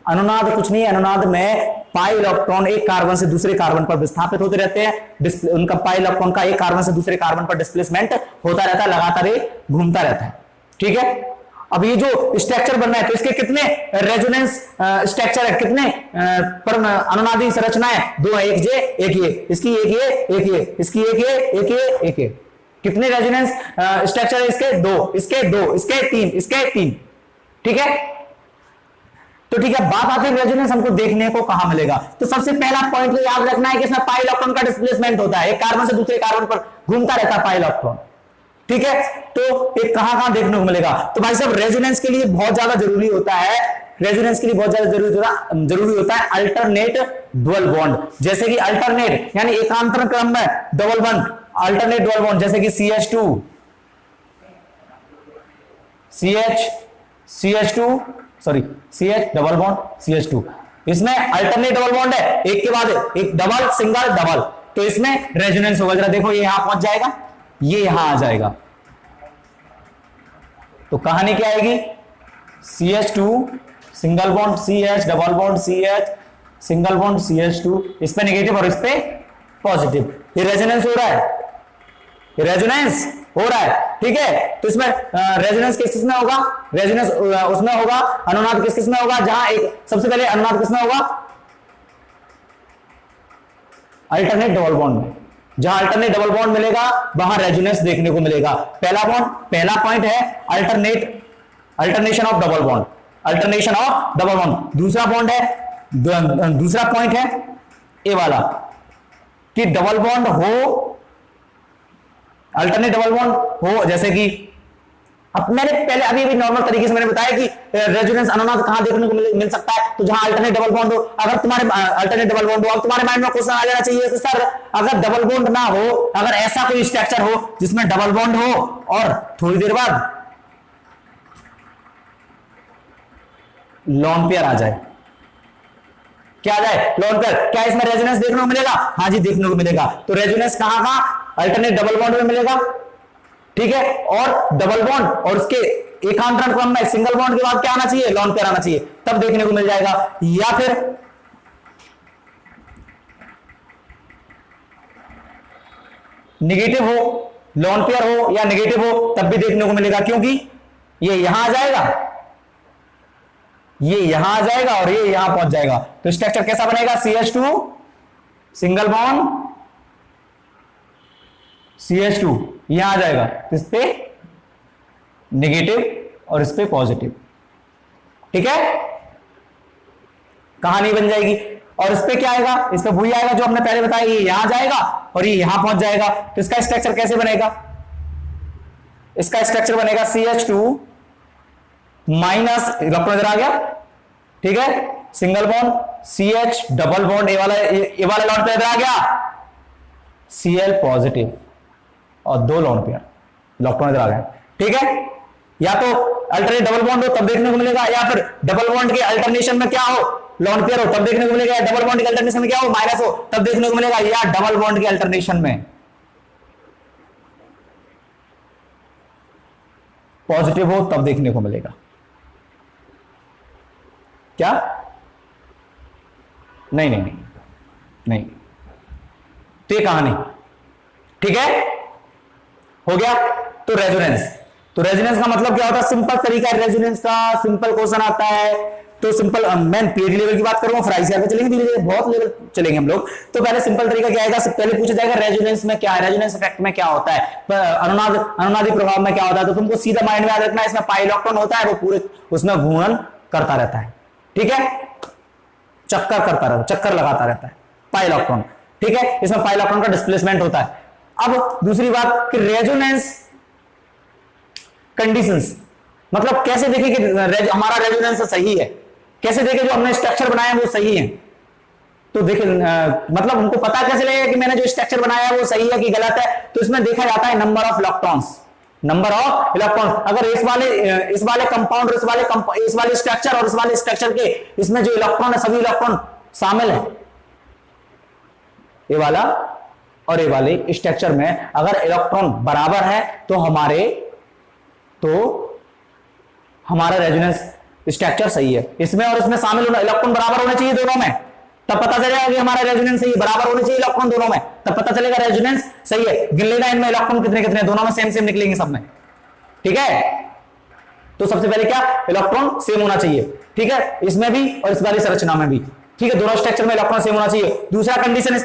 S1: अनुनाद कुछ नहीं है, अनुनाद में पाई इलेक्ट्रॉन एक कार्बन से दूसरे कार्बन पर विस्थापित होते रहते हैं, उनका पाई इलेक्ट्रॉन का एक कार्बन से दूसरे कार्बन पर डिस्प्लेसमेंट होता रहता है, लगातार ये घूमता रहता है। ठीक है, अब ये जो स्ट्रक्चर बन रहा है तो इसके कितने रेजोनेंस स्ट्रक्चर है, कितने पर अनुनादी संरचना है? दो है, एक जे एक ये, इसकी एक ये, इसकी एक ये, एक ये। कितने रेजोनेंस स्ट्रक्चर है इसके? दो, इसके दो, इसके तीन, इसके तीन। ठीक है, तो ठीक है, बात आती है रेजोनेंस हमको देखने को कहां मिलेगा। तो सबसे पहला पॉइंट याद रखना है कि इसमें पाई इलेक्ट्रॉन का डिस्प्लेसमेंट होता है, एक कार्बन से दूसरे कार्बन पर घूमता रहता है पाई इलेक्ट्रॉन। ठीक है, तो ये कहां देखने को मिलेगा? तो भाई साहब रेजोनेंस के लिए बहुत ज्यादा जरूरी होता है, रेजोनेंस के लिए बहुत ज्यादा जरूरी होता है अल्टरनेट डुअल बॉन्ड। जैसे कि अल्टरनेट यानी एकांतर क्रम में double bond, alternate dual bond, जैसे कि CH2 CH double bond CH2, इसमें अल्टरनेट डबल बॉन्ड है, एक के बाद एक, डबल सिंगल डबल, तो इसमें रेजोनेंस होगा। जरा देखो, ये यहां पहुंच जाएगा, ये यहां आ जाएगा, तो कहानी क्या आएगी? CH2 single bond CH double bond CH single bond CH2, इस पे नेगेटिव और इस पे पॉजिटिव। ये रेजोनेंस हो रहा है, ये रेजोनेंस हो रहा है। ठीक है, तो इसमें रेजोनेंस किस में होगा? रेजोनेंस उसमें होगा, अनुनाद किस में होगा? जहां एक सबसे पहले अनुनाद किस में होगा? अल्टरनेट डबल बॉन्ड में। जहां अल्टरनेट डबल बॉन्ड मिलेगा वहां रेजोनेंस देखने को मिलेगा। पहला पॉइंट है alternation of double bond, alternation of double bond. दूसरा पॉइंट है ए वाला कि डबल बॉन्ड हो, अल्टरनेट डबल बॉन्ड हो, जैसे कि अब मैंने पहले अभी भी नॉर्मल तरीके से मैंने बताया कि रेजोनेंस अनुनाद कहां देखने को मिल सकता है, तो जहां अल्टरनेट डबल बॉन्ड हो। अगर तुम्हारे अल्टरनेट डबल बॉन्ड हो, अब तुम्हारे माइंड में क्वेश्चन आ जाना चाहिए कि सर अगर डबल बॉन्ड ना हो, अगर ऐसा कोई स्ट्रक्चर हो जिसमें डबल बॉन्ड हो और थोड़ी देर बाद लोन पेयर आ जाए, क्या आ जाए? लोन पेयर, क्या इसमें रेजोनेंस देखने को मिलेगा? हाँ जी, देखने को मिलेगा। तो रेजोनेंस कहां? अल्टरनेट डबल बॉन्ड में मिलेगा। ठीक है, और डबल बॉन्ड और उसके एकांतरण क्रम में सिंगल बॉन्ड के बाद क्या आना चाहिए? लोन पेयर आना चाहिए, तब देखने को मिल जाएगा। या फिर नेगेटिव हो, लोन पेयर हो या नेगेटिव हो, तब भी देखने को मिलेगा, क्योंकि ये यहां आ जाएगा, ये यहां आ जाएगा और ये यहां पहुंच जाएगा। तो स्ट्रक्चर कैसा बनेगा? CH2 सिंगल बॉन्ड CH2 यहां आ जाएगा, इस पे नेगेटिव और इस पे पॉजिटिव। ठीक है, कहानी बन जाएगी। और इस पे क्या आएगा? इस पे वही आएगा जो हमने पहले बताया, ये यहां जाएगा और ये यहां पहुंच जाएगा। तो इसका स्ट्रक्चर कैसे बनेगा? इसका स्ट्रक्चर बनेगा CH2 माइनस इलेक्ट्रॉन इधर आ गया, ठीक है, single bond CH double bond, ये वाला लोन पेयर इधर आ गया, Cl पॉजिटिव और दो लोन पेयर इलेक्ट्रॉन इधर आ गए। ठीक है, या तो अल्टरनेट डबल बॉन्ड हो तब देखने को मिलेगा, या फिर डबल बॉन्ड के अल्टरनेशन में क्या हो? लोन पेयर हो तब देखने को मिलेगा, डबल बॉन्ड के अल्टरनेशन में क्या हो? माइनस हो तब देखने को मिलेगा, या डबल बॉन्ड के अल्टरनेशन में पॉजिटिव हो तब देखने को मिलेगा। क्या? नहीं नहीं नहीं नहीं, तो ये कहानी। ठीक है, हो गया। तो रेजोनेंस का मतलब क्या होता है? सिंपल तरीका है रेजोनेंस का, सिंपल क्वेश्चन आता है तो सिंपल, मैं पीएचडी लेवल की बात करूंगा, फिर आईसीआर पे चलेंगे, धीरे धीरे बहुत लेवल चलेंगे हम लोग। तो पहले सिंपल तरीका क्या आएगा? पहले पूछा जाएगा रेजोनेंस में क्या है, रेजोनेंस इफेक्ट में क्या होता है, अनुनादी प्रभाव में क्या होता है। तो तुमको सीधा माइंड में याद रखना है, इसमें पाई इलेक्ट्रॉन होता है, वो पूरे उसमें घूर्णन करता रहता है। ठीक है, चक्कर लगाता रहता है पाई इलेक्ट्रॉन। ठीक है, इसमें पाई इलेक्ट्रॉन का डिस्प्लेसमेंट होता है। अब दूसरी बात कि रेजोनेंस कंडीशंस, मतलब कैसे देखें कि हमारा रेजोनेंस सही है, कैसे देखें जो हमने स्ट्रक्चर बनाया है वो सही है। तो देखिए मतलब हमको पता कैसे लगेगा कि मैंने जो स्ट्रक्चर बनाया है वो सही है कि गलत है? तो इसमें देखा जाता है नंबर ऑफ इलेक्ट्रॉन्स, अगर इस वाले कंपाउंड, इस वाले स्ट्रक्चर और इस वाले स्ट्रक्चर के इसमें जो इलेक्ट्रॉन है, सभी इलेक्ट्रॉन शामिल है, ये वाला और ये वाले स्ट्रक्चर में अगर इलेक्ट्रॉन बराबर है तो हमारा रेजोनेंस स्ट्रक्चर सही है। इसमें और इसमें शामिल होना, इलेक्ट्रॉन बराबर होने चाहिए दोनों में, तब पता चलेगा कि हमारा रेजोनेंस सही है। बराबर होने चाहिए इलेक्ट्रॉन दोनों में, तब पता चलेगा रेजोनेंस सही है। गिन लेना इनमें इलेक्ट्रॉन कितने कितने, दोनों में सेम सेम निकलेंगे सब में, ठीक है। तो सबसे पहले क्या, इलेक्ट्रॉन सेम होना चाहिए, ठीक है, इसमें भी और इस वाली संरचना में भी, ठीक है, दोनों स्ट्रक्चर में इलेक्ट्रॉन सेम होना चाहिए। दूसरा कंडीशन, इस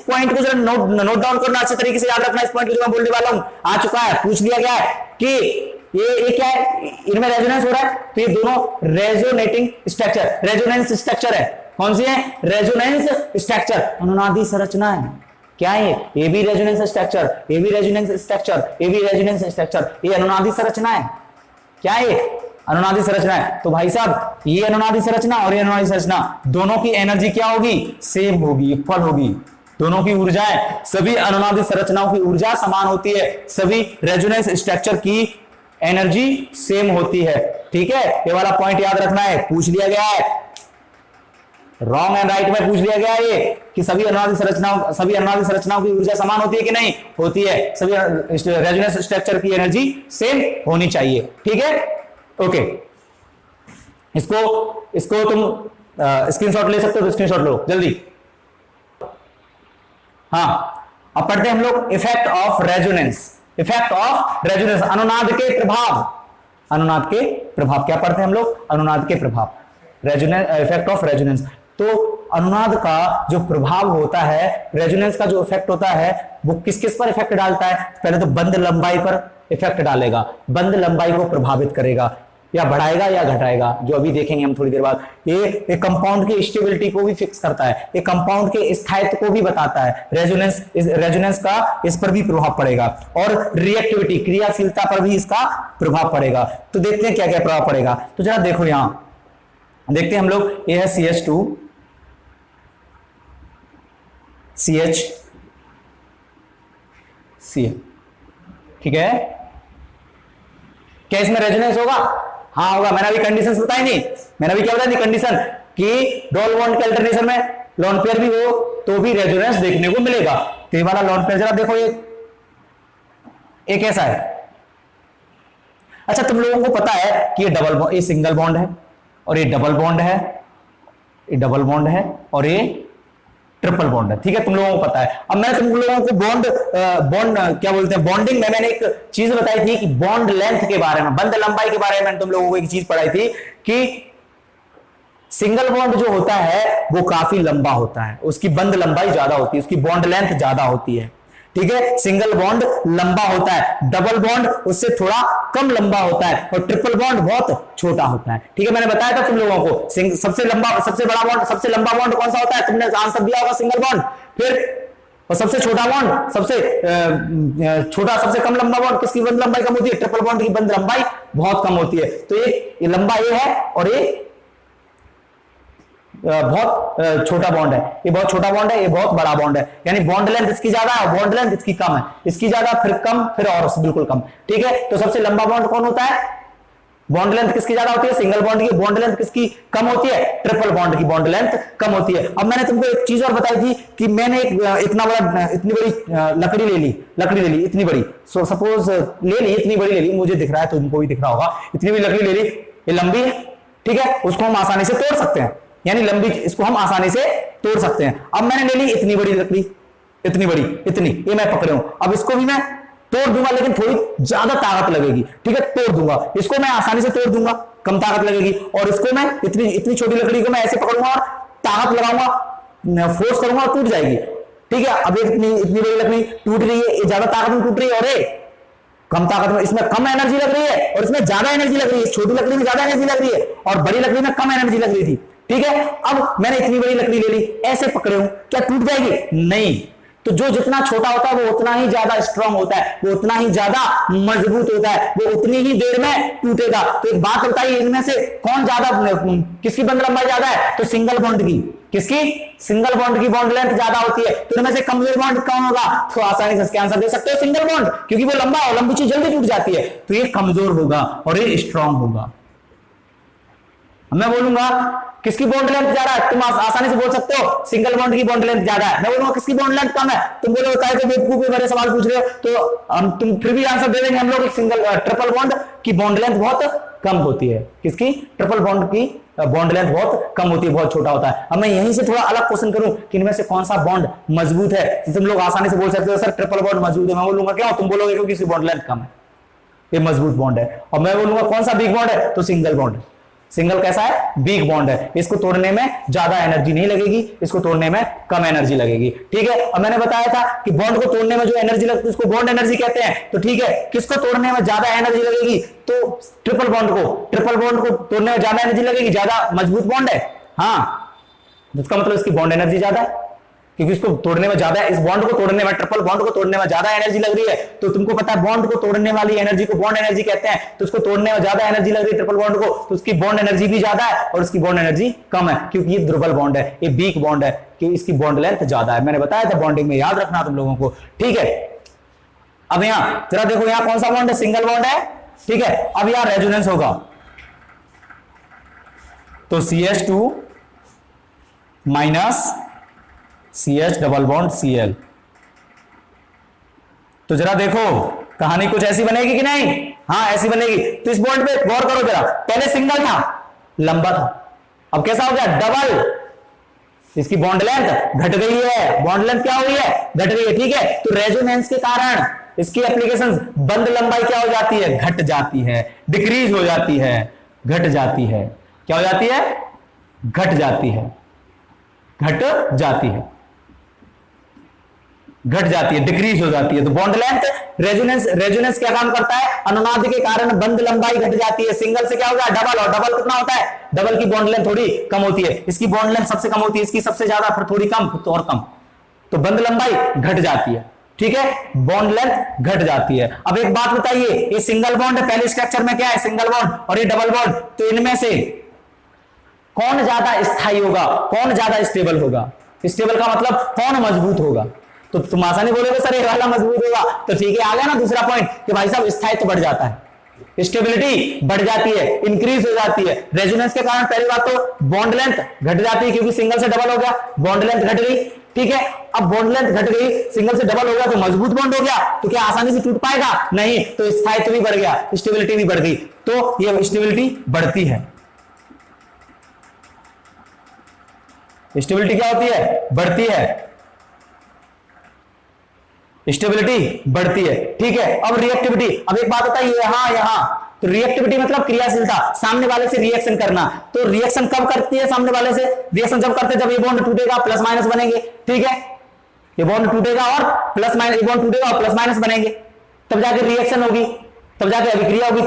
S1: पॉइंट को जरा नोट डाउन करना, अच्छे तरीके से याद रखना। इस पॉइंट को जो मैं बोलने वाला हूं आ चुका है, पूछ लिया गया है कि ये क्या है, इनमें रेजोनेंस हो रहा है, तो ये दोनों रेजोनेटिंग स्ट्रक्चर, रेजोनेंस स्ट्रक्चर है। कौन सी है, रेजोनेंस स्ट्रक्चर, अनुनादी संरचना है। क्या है ये भी रेजोनेंस स्ट्रक्चर, ये भी रेजोनेंस स्ट्रक्चर, ये भी रेजोनेंस स्ट्रक्चर, ये अनुनादी संरचना है। क्या है, अनुनादी संरचना है। तो भाई साहब ये अनुनादी संरचना और ये अनुनादी संरचना, दोनों की एनर्जी क्या होगी, सेम होगी, इक्वल होगी। दोनों की ऊर्जाएं, सभी अनुनादी संरचनाओं की ऊर्जा समान होती है, सभी रेजोनेंस स्ट्रक्चर की एनर्जी सेम होती है, ठीक है। ये वाला पॉइंट याद रखना है, पूछ लिया गया है, रॉन्ग एंड राइट में पूछ लिया गया है ये कि सभी अनुनादी संरचनाओं की ऊर्जा समान होती है कि नहीं होती है, सभी रेजोनेंस स्ट्रक्चर की एनर्जी सेम होनी चाहिए, ठीक है, ओके। इसको तुम स्क्रीनशॉट ले सकते हो, तो स्क्रीनशॉट लो जल्दी। हाँ, अब पढ़ते हैं हम लोग effect of resonance. Effect of resonance, अनुनाद के प्रभाव, अनुनाद के प्रभाव क्या पढ़ते हैं हम लोग, अनुनाद के प्रभाव, रेजोनेंस, इफेक्ट ऑफ रेजोनेंस। तो अनुनाद का जो प्रभाव होता है, रेजोनेंस का जो इफेक्ट होता है, वो किस किस पर इफेक्ट डालता है। पहले तो बंद लंबाई पर इफेक्ट डालेगा, बंद लंबाई को प्रभावित करेगा, या बढ़ाएगा या घटाएगा, जो अभी देखेंगे हम थोड़ी देर बाद। ये कंपाउंड की स्टेबिलिटी को भी फिक्स करता है, ये कंपाउंड के स्थायित्व को भी बताता है। रेजोनेंस का इस पर भी प्रभाव पड़ेगा, और रिएक्टिविटी, क्रियाशीलता पर भी इसका प्रभाव पड़ेगा। तो देखते हैं क्या क्या प्रभाव पड़ेगा। तो जरा देखो यहां देखते हैं हम लोग, ये है CH2 CH Cl, ठीक है। क्या इसमें रेजोनेंस होगा, हाँ होगा। मैंने अभी कंडीशंस बताई नहीं, मैंने अभी क्या बताई थी कंडीशन, कि डबल बॉन्ड के अल्टरनेशन में लोन पेयर भी हो तो भी रेजोनेंस देखने को मिलेगा। तो ये वाला लोन पेयर जरा देखो, ये कैसा है। अच्छा, तुम लोगों को पता है कि ये सिंगल बॉन्ड है, और ये डबल बॉन्ड है, ये डबल बॉन्ड है, और ये ट्रिपल बॉन्ड है, ठीक है, तुम लोगों को पता है। अब मैंने तुम लोगों को बॉन्ड क्या बोलते हैं, बॉन्डिंग में मैंने एक चीज बताई थी कि बॉन्ड लेंथ के बारे में, बंद लंबाई के बारे में तुम लोगों को एक चीज पढ़ाई थी कि सिंगल बॉन्ड जो होता है वो काफी लंबा होता है, उसकी बंद लंबाई ज्यादा होती है, उसकी बॉन्ड लेंथ ज्यादा होती है, ठीक है। सिंगल बॉन्ड लंबा होता है, डबल बॉन्ड उससे थोड़ा कम लंबा होता है, और ट्रिपल बॉन्ड बहुत छोटा होता है, ठीक है। मैंने बताया था तुम लोगों को सबसे बड़ा बॉन्ड, सबसे लंबा बॉन्ड कौन सा होता है, तुमने आंसर दिया होगा सिंगल बॉन्ड। फिर और सबसे छोटा बॉन्ड, सबसे कम लंबा बॉन्ड, किसकी बंद लंबाई कम होती है, ट्रिपल बॉन्ड की बंद लंबाई बहुत कम होती है। तो ये लंबा ये है, और ये बहुत छोटा बॉन्ड है, ये बहुत छोटा बॉन्ड है, ये बहुत बड़ा बॉन्ड है, यानी बॉन्ड लेंथ इसकी ज्यादा है, बॉन्ड लेंथ इसकी कम है, इसकी ज्यादा फिर कम फिर और बिल्कुल कम, ठीक है। तो सबसे लंबा बॉन्ड कौन होता है, बॉन्ड लेंथ किसकी ज्यादा होती है, सिंगल बॉन्ड की बॉन्ड लेंथ किसकी कम होती है, ट्रिपल बॉन्ड की बॉन्ड लेंथ कम होती है। अब मैंने तुमको एक चीज और बताई थी कि मैंने इतनी बड़ी लकड़ी ले ली इतनी बड़ी, सपोज ले ली, इतनी बड़ी ले ली, मुझे दिख रहा है, तुमको भी दिख रहा होगा, इतनी बड़ी लकड़ी ले ली, ये लंबी है, ठीक है, उसको हम आसानी से तोड़ सकते हैं, यानी लंबी, इसको हम आसानी से तोड़ सकते हैं। अब मैंने ले ली इतनी बड़ी लकड़ी, इतनी बड़ी, इतनी, ये मैं पकड़े हूं, अब इसको भी मैं तोड़ दूंगा, लेकिन थोड़ी ज्यादा ताकत लगेगी, ठीक है, तोड़ दूंगा, इसको मैं आसानी से तोड़ दूंगा, कम ताकत लगेगी, और इसको मैं इतनी छोटी लकड़ी को मैं ऐसे पकड़ूंगा और ताकत लगाऊंगा, फोर्स करूंगा और टूट जाएगी, ठीक है। अब इतनी बड़ी लकड़ी टूट रही है, ये ज्यादा ताकत में टूट रही है, और ये कम ताकत में, इसमें कम एनर्जी लग रही है और इसमें ज्यादा एनर्जी लग रही है, छोटी लकड़ी में ज्यादा एनर्जी लग रही है और बड़ी लकड़ी में कम एनर्जी लग रही थी, ठीक है। अब मैंने इतनी बड़ी लकड़ी ले ली, ऐसे पकड़े हूं, क्या टूट जाएगी, नहीं। तो जो जितना छोटा होता है वो उतना ही ज्यादा स्ट्रांग होता है, वो उतना ही ज्यादा मजबूत होता है, वो उतनी ही देर में टूटेगा। तो एक बात बताइए, इनमें से कौन ज्यादा, किसकी बंद लंबाई ज्यादा है, तो सिंगल बॉन्ड की, किसकी, सिंगल बॉन्ड की बॉन्ड लेंथ ज्यादा होती है। तो इनमें से कमजोर बॉन्ड कौन होगा, तो आसानी से इसका आंसर दे सकते हो सिंगल बॉन्ड, क्योंकि वो लंबा है, लंबी चीज जल्दी टूट जाती है, तो ये कमजोर होगा और ये स्ट्रांग होगा। मैं बोलूंगा किसकी बॉन्ड लेंथ ज्यादा है, तुम आसानी से बोल सकते हो सिंगल बॉन्ड की बॉन्ड लेंथ ज्यादा है। मैं बोलूंगा किसकी बॉन्ड लेंथ कम है, तुम बोलोगे काहे को बेवकूफ मेरे सवाल पूछ रहे हो, तो हम तुम फिर भी आंसर दे देंगे हम लोग, सिंगल ट्रिपल बॉन्ड की बॉन्ड लेंथ बहुत कम होती है। किसकी? ट्रिपल बॉन्ड की बॉन्ड लेंथ बहुत कम होती है, बहुत छोटा होता है। अब मैं यहीं से थोड़ा अलग क्वेश्चन करूं कि इनमें से कौन सा बॉन्ड मजबूत है, तो तुम लोग आसानी से बोल सकते हो सर ट्रिपल बॉन्ड मजबूत है। मैं बोलूंगा क्यों? तुम बोलोगे क्योंकि इसकी बॉन्ड लेंथ कम है, ये मजबूत बॉन्ड है। और मैं बोलूंगा कौन सा वीक बॉन्ड है, तो सिंगल बॉन्ड है। सिंगल कैसा है? वीक बॉन्ड है, इसको तोड़ने में ज्यादा एनर्जी नहीं लगेगी, इसको तोड़ने में कम एनर्जी लगेगी। ठीक है, और मैंने बताया था कि बॉन्ड को तोड़ने में जो एनर्जी लगती है उसको बॉन्ड एनर्जी कहते हैं। तो ठीक है, किसको तोड़ने में ज्यादा एनर्जी लगेगी? तो ट्रिपल बॉन्ड को। ट्रिपल बॉन्ड को तोड़ने में ज्यादा एनर्जी लगेगी, ज्यादा मजबूत बॉन्ड है। हाँ, इसका मतलब इसकी बॉन्ड एनर्जी ज्यादा है, क्योंकि इसको तोड़ने में ज्यादा, इस बॉन्ड को तोड़ने में, ट्रिपल बॉन्ड को तोड़ने में ज्यादा एनर्जी लग रही है। तो तुमको पता है बॉन्ड को तोड़ने वाली एनर्जी को बॉन्ड एनर्जी कहते हैं। तो उसको तोड़ने में ज्यादा एनर्जी लग रही है ट्रिपल बॉन्ड को, तो उसकी बॉन्ड एनर्जी भी ज्यादा है और उसकी बॉन्ड एनर्जी कम है, क्योंकि ये दुर्बल बॉन्ड है, ये वीक बॉन्ड है, कि इसकी बॉन्ड लेंथ ज्यादा है। मैंने बताया था बॉन्डिंग में, याद रखना तुम लोगों को। ठीक है, अब यहां जरा देखो, यहां कौन सा बॉन्ड है? सिंगल बॉन्ड है। ठीक है, अब यहां रेजोनेंस होगा, तो CH2 minus CH double bond Cl। तो जरा देखो कहानी कुछ ऐसी बनेगी कि नहीं? हाँ, ऐसी बनेगी। तो इस बॉन्ड पे गौर करो जरा, पहले सिंगल था, लंबा था, अब कैसा हो गया? डबल। इसकी बॉन्ड लेंथ घट गई है, बॉन्ड लेंथ क्या हुई है? घट गई है। ठीक है, तो रेजोनेंस के कारण इसकी एप्लीकेशंस, बंद लंबाई क्या हो जाती है? घट जाती है, डिक्रीज हो जाती है, घट जाती है। क्या हो जाती है? घट जाती है, घट जाती है, घट जाती है, डिक्रीज हो जाती है। तो बॉन्ड लेंथ, रेजोनेंस क्या काम करता है? अनुनाद के कारण बंद लंबाई घट जाती है। सिंगल से क्या होगा? डबल, और डबल कितना होता है? डबल की बॉन्ड लेंथ थोड़ी कम होती है, इसकी बॉन्ड लेंथ सबसे कम होती है, इसकी सबसे ज्यादा, फिर थोड़ी कम, तो और कम, तो बंद लंबाई घट जाती है। ठीक है, बॉन्ड लेंथ घट जाती है। अब एक बात बताइए, ये सिंगल बॉन्ड है, पहले स्ट्रक्चर में क्या है? सिंगल बॉन्ड, और ये डबल बॉन्ड, तो इनमें से कौन ज्यादा स्थायी होगा, कौन ज्यादा स्टेबल होगा? स्टेबल का मतलब कौन मजबूत होगा? तो तुम आसानी बोलोगे सर ये वाला मजबूत होगा, तो ठीक है, आ गया ना दूसरा पॉइंट कि भाई साहब स्थायित्व बढ़ जाता है, स्टेबिलिटी बढ़ जाती है, इंक्रीज हो जाती है। रेजोनेंस के कारण पहली बात तो बॉन्ड लेंथ घट जाती है, क्योंकि सिंगल से डबल हो गया, बॉन्ड लेंथ घट गई। ठीक है, अब बॉन्ड लेंथ घट गई, सिंगल से डबल हो गया, तो मजबूत बॉन्ड हो गया, तो क्या आसानी से टूट पाएगा? नहीं, तो स्थायित्व भी बढ़ गया, स्टेबिलिटी भी बढ़ गई, तो ये स्टेबिलिटी बढ़ती है। स्टेबिलिटी क्या होती है? बढ़ती है, स्टेबिलिटी बढ़ती है। ठीक है, अब रिएक्टिविटी, अब एक बात होता है यहां तो रिएक्टिविटी मतलब क्रियाशीलता, सामने वाले से रिएक्शन करना। तो रिएक्शन कब करती है सामने वाले से? रिएक्शन जब करते हैं जब ये बॉन्ड टूटेगा, प्लस माइनस बनेंगे। ठीक है, ये बॉन्ड टूटेगा और प्लस माइनस, ये बॉन्ड टूटेगा और प्लस माइनस बनेंगे, तब जाके रिएक्शन होगी, तब जाके अभिक्रिया होगी,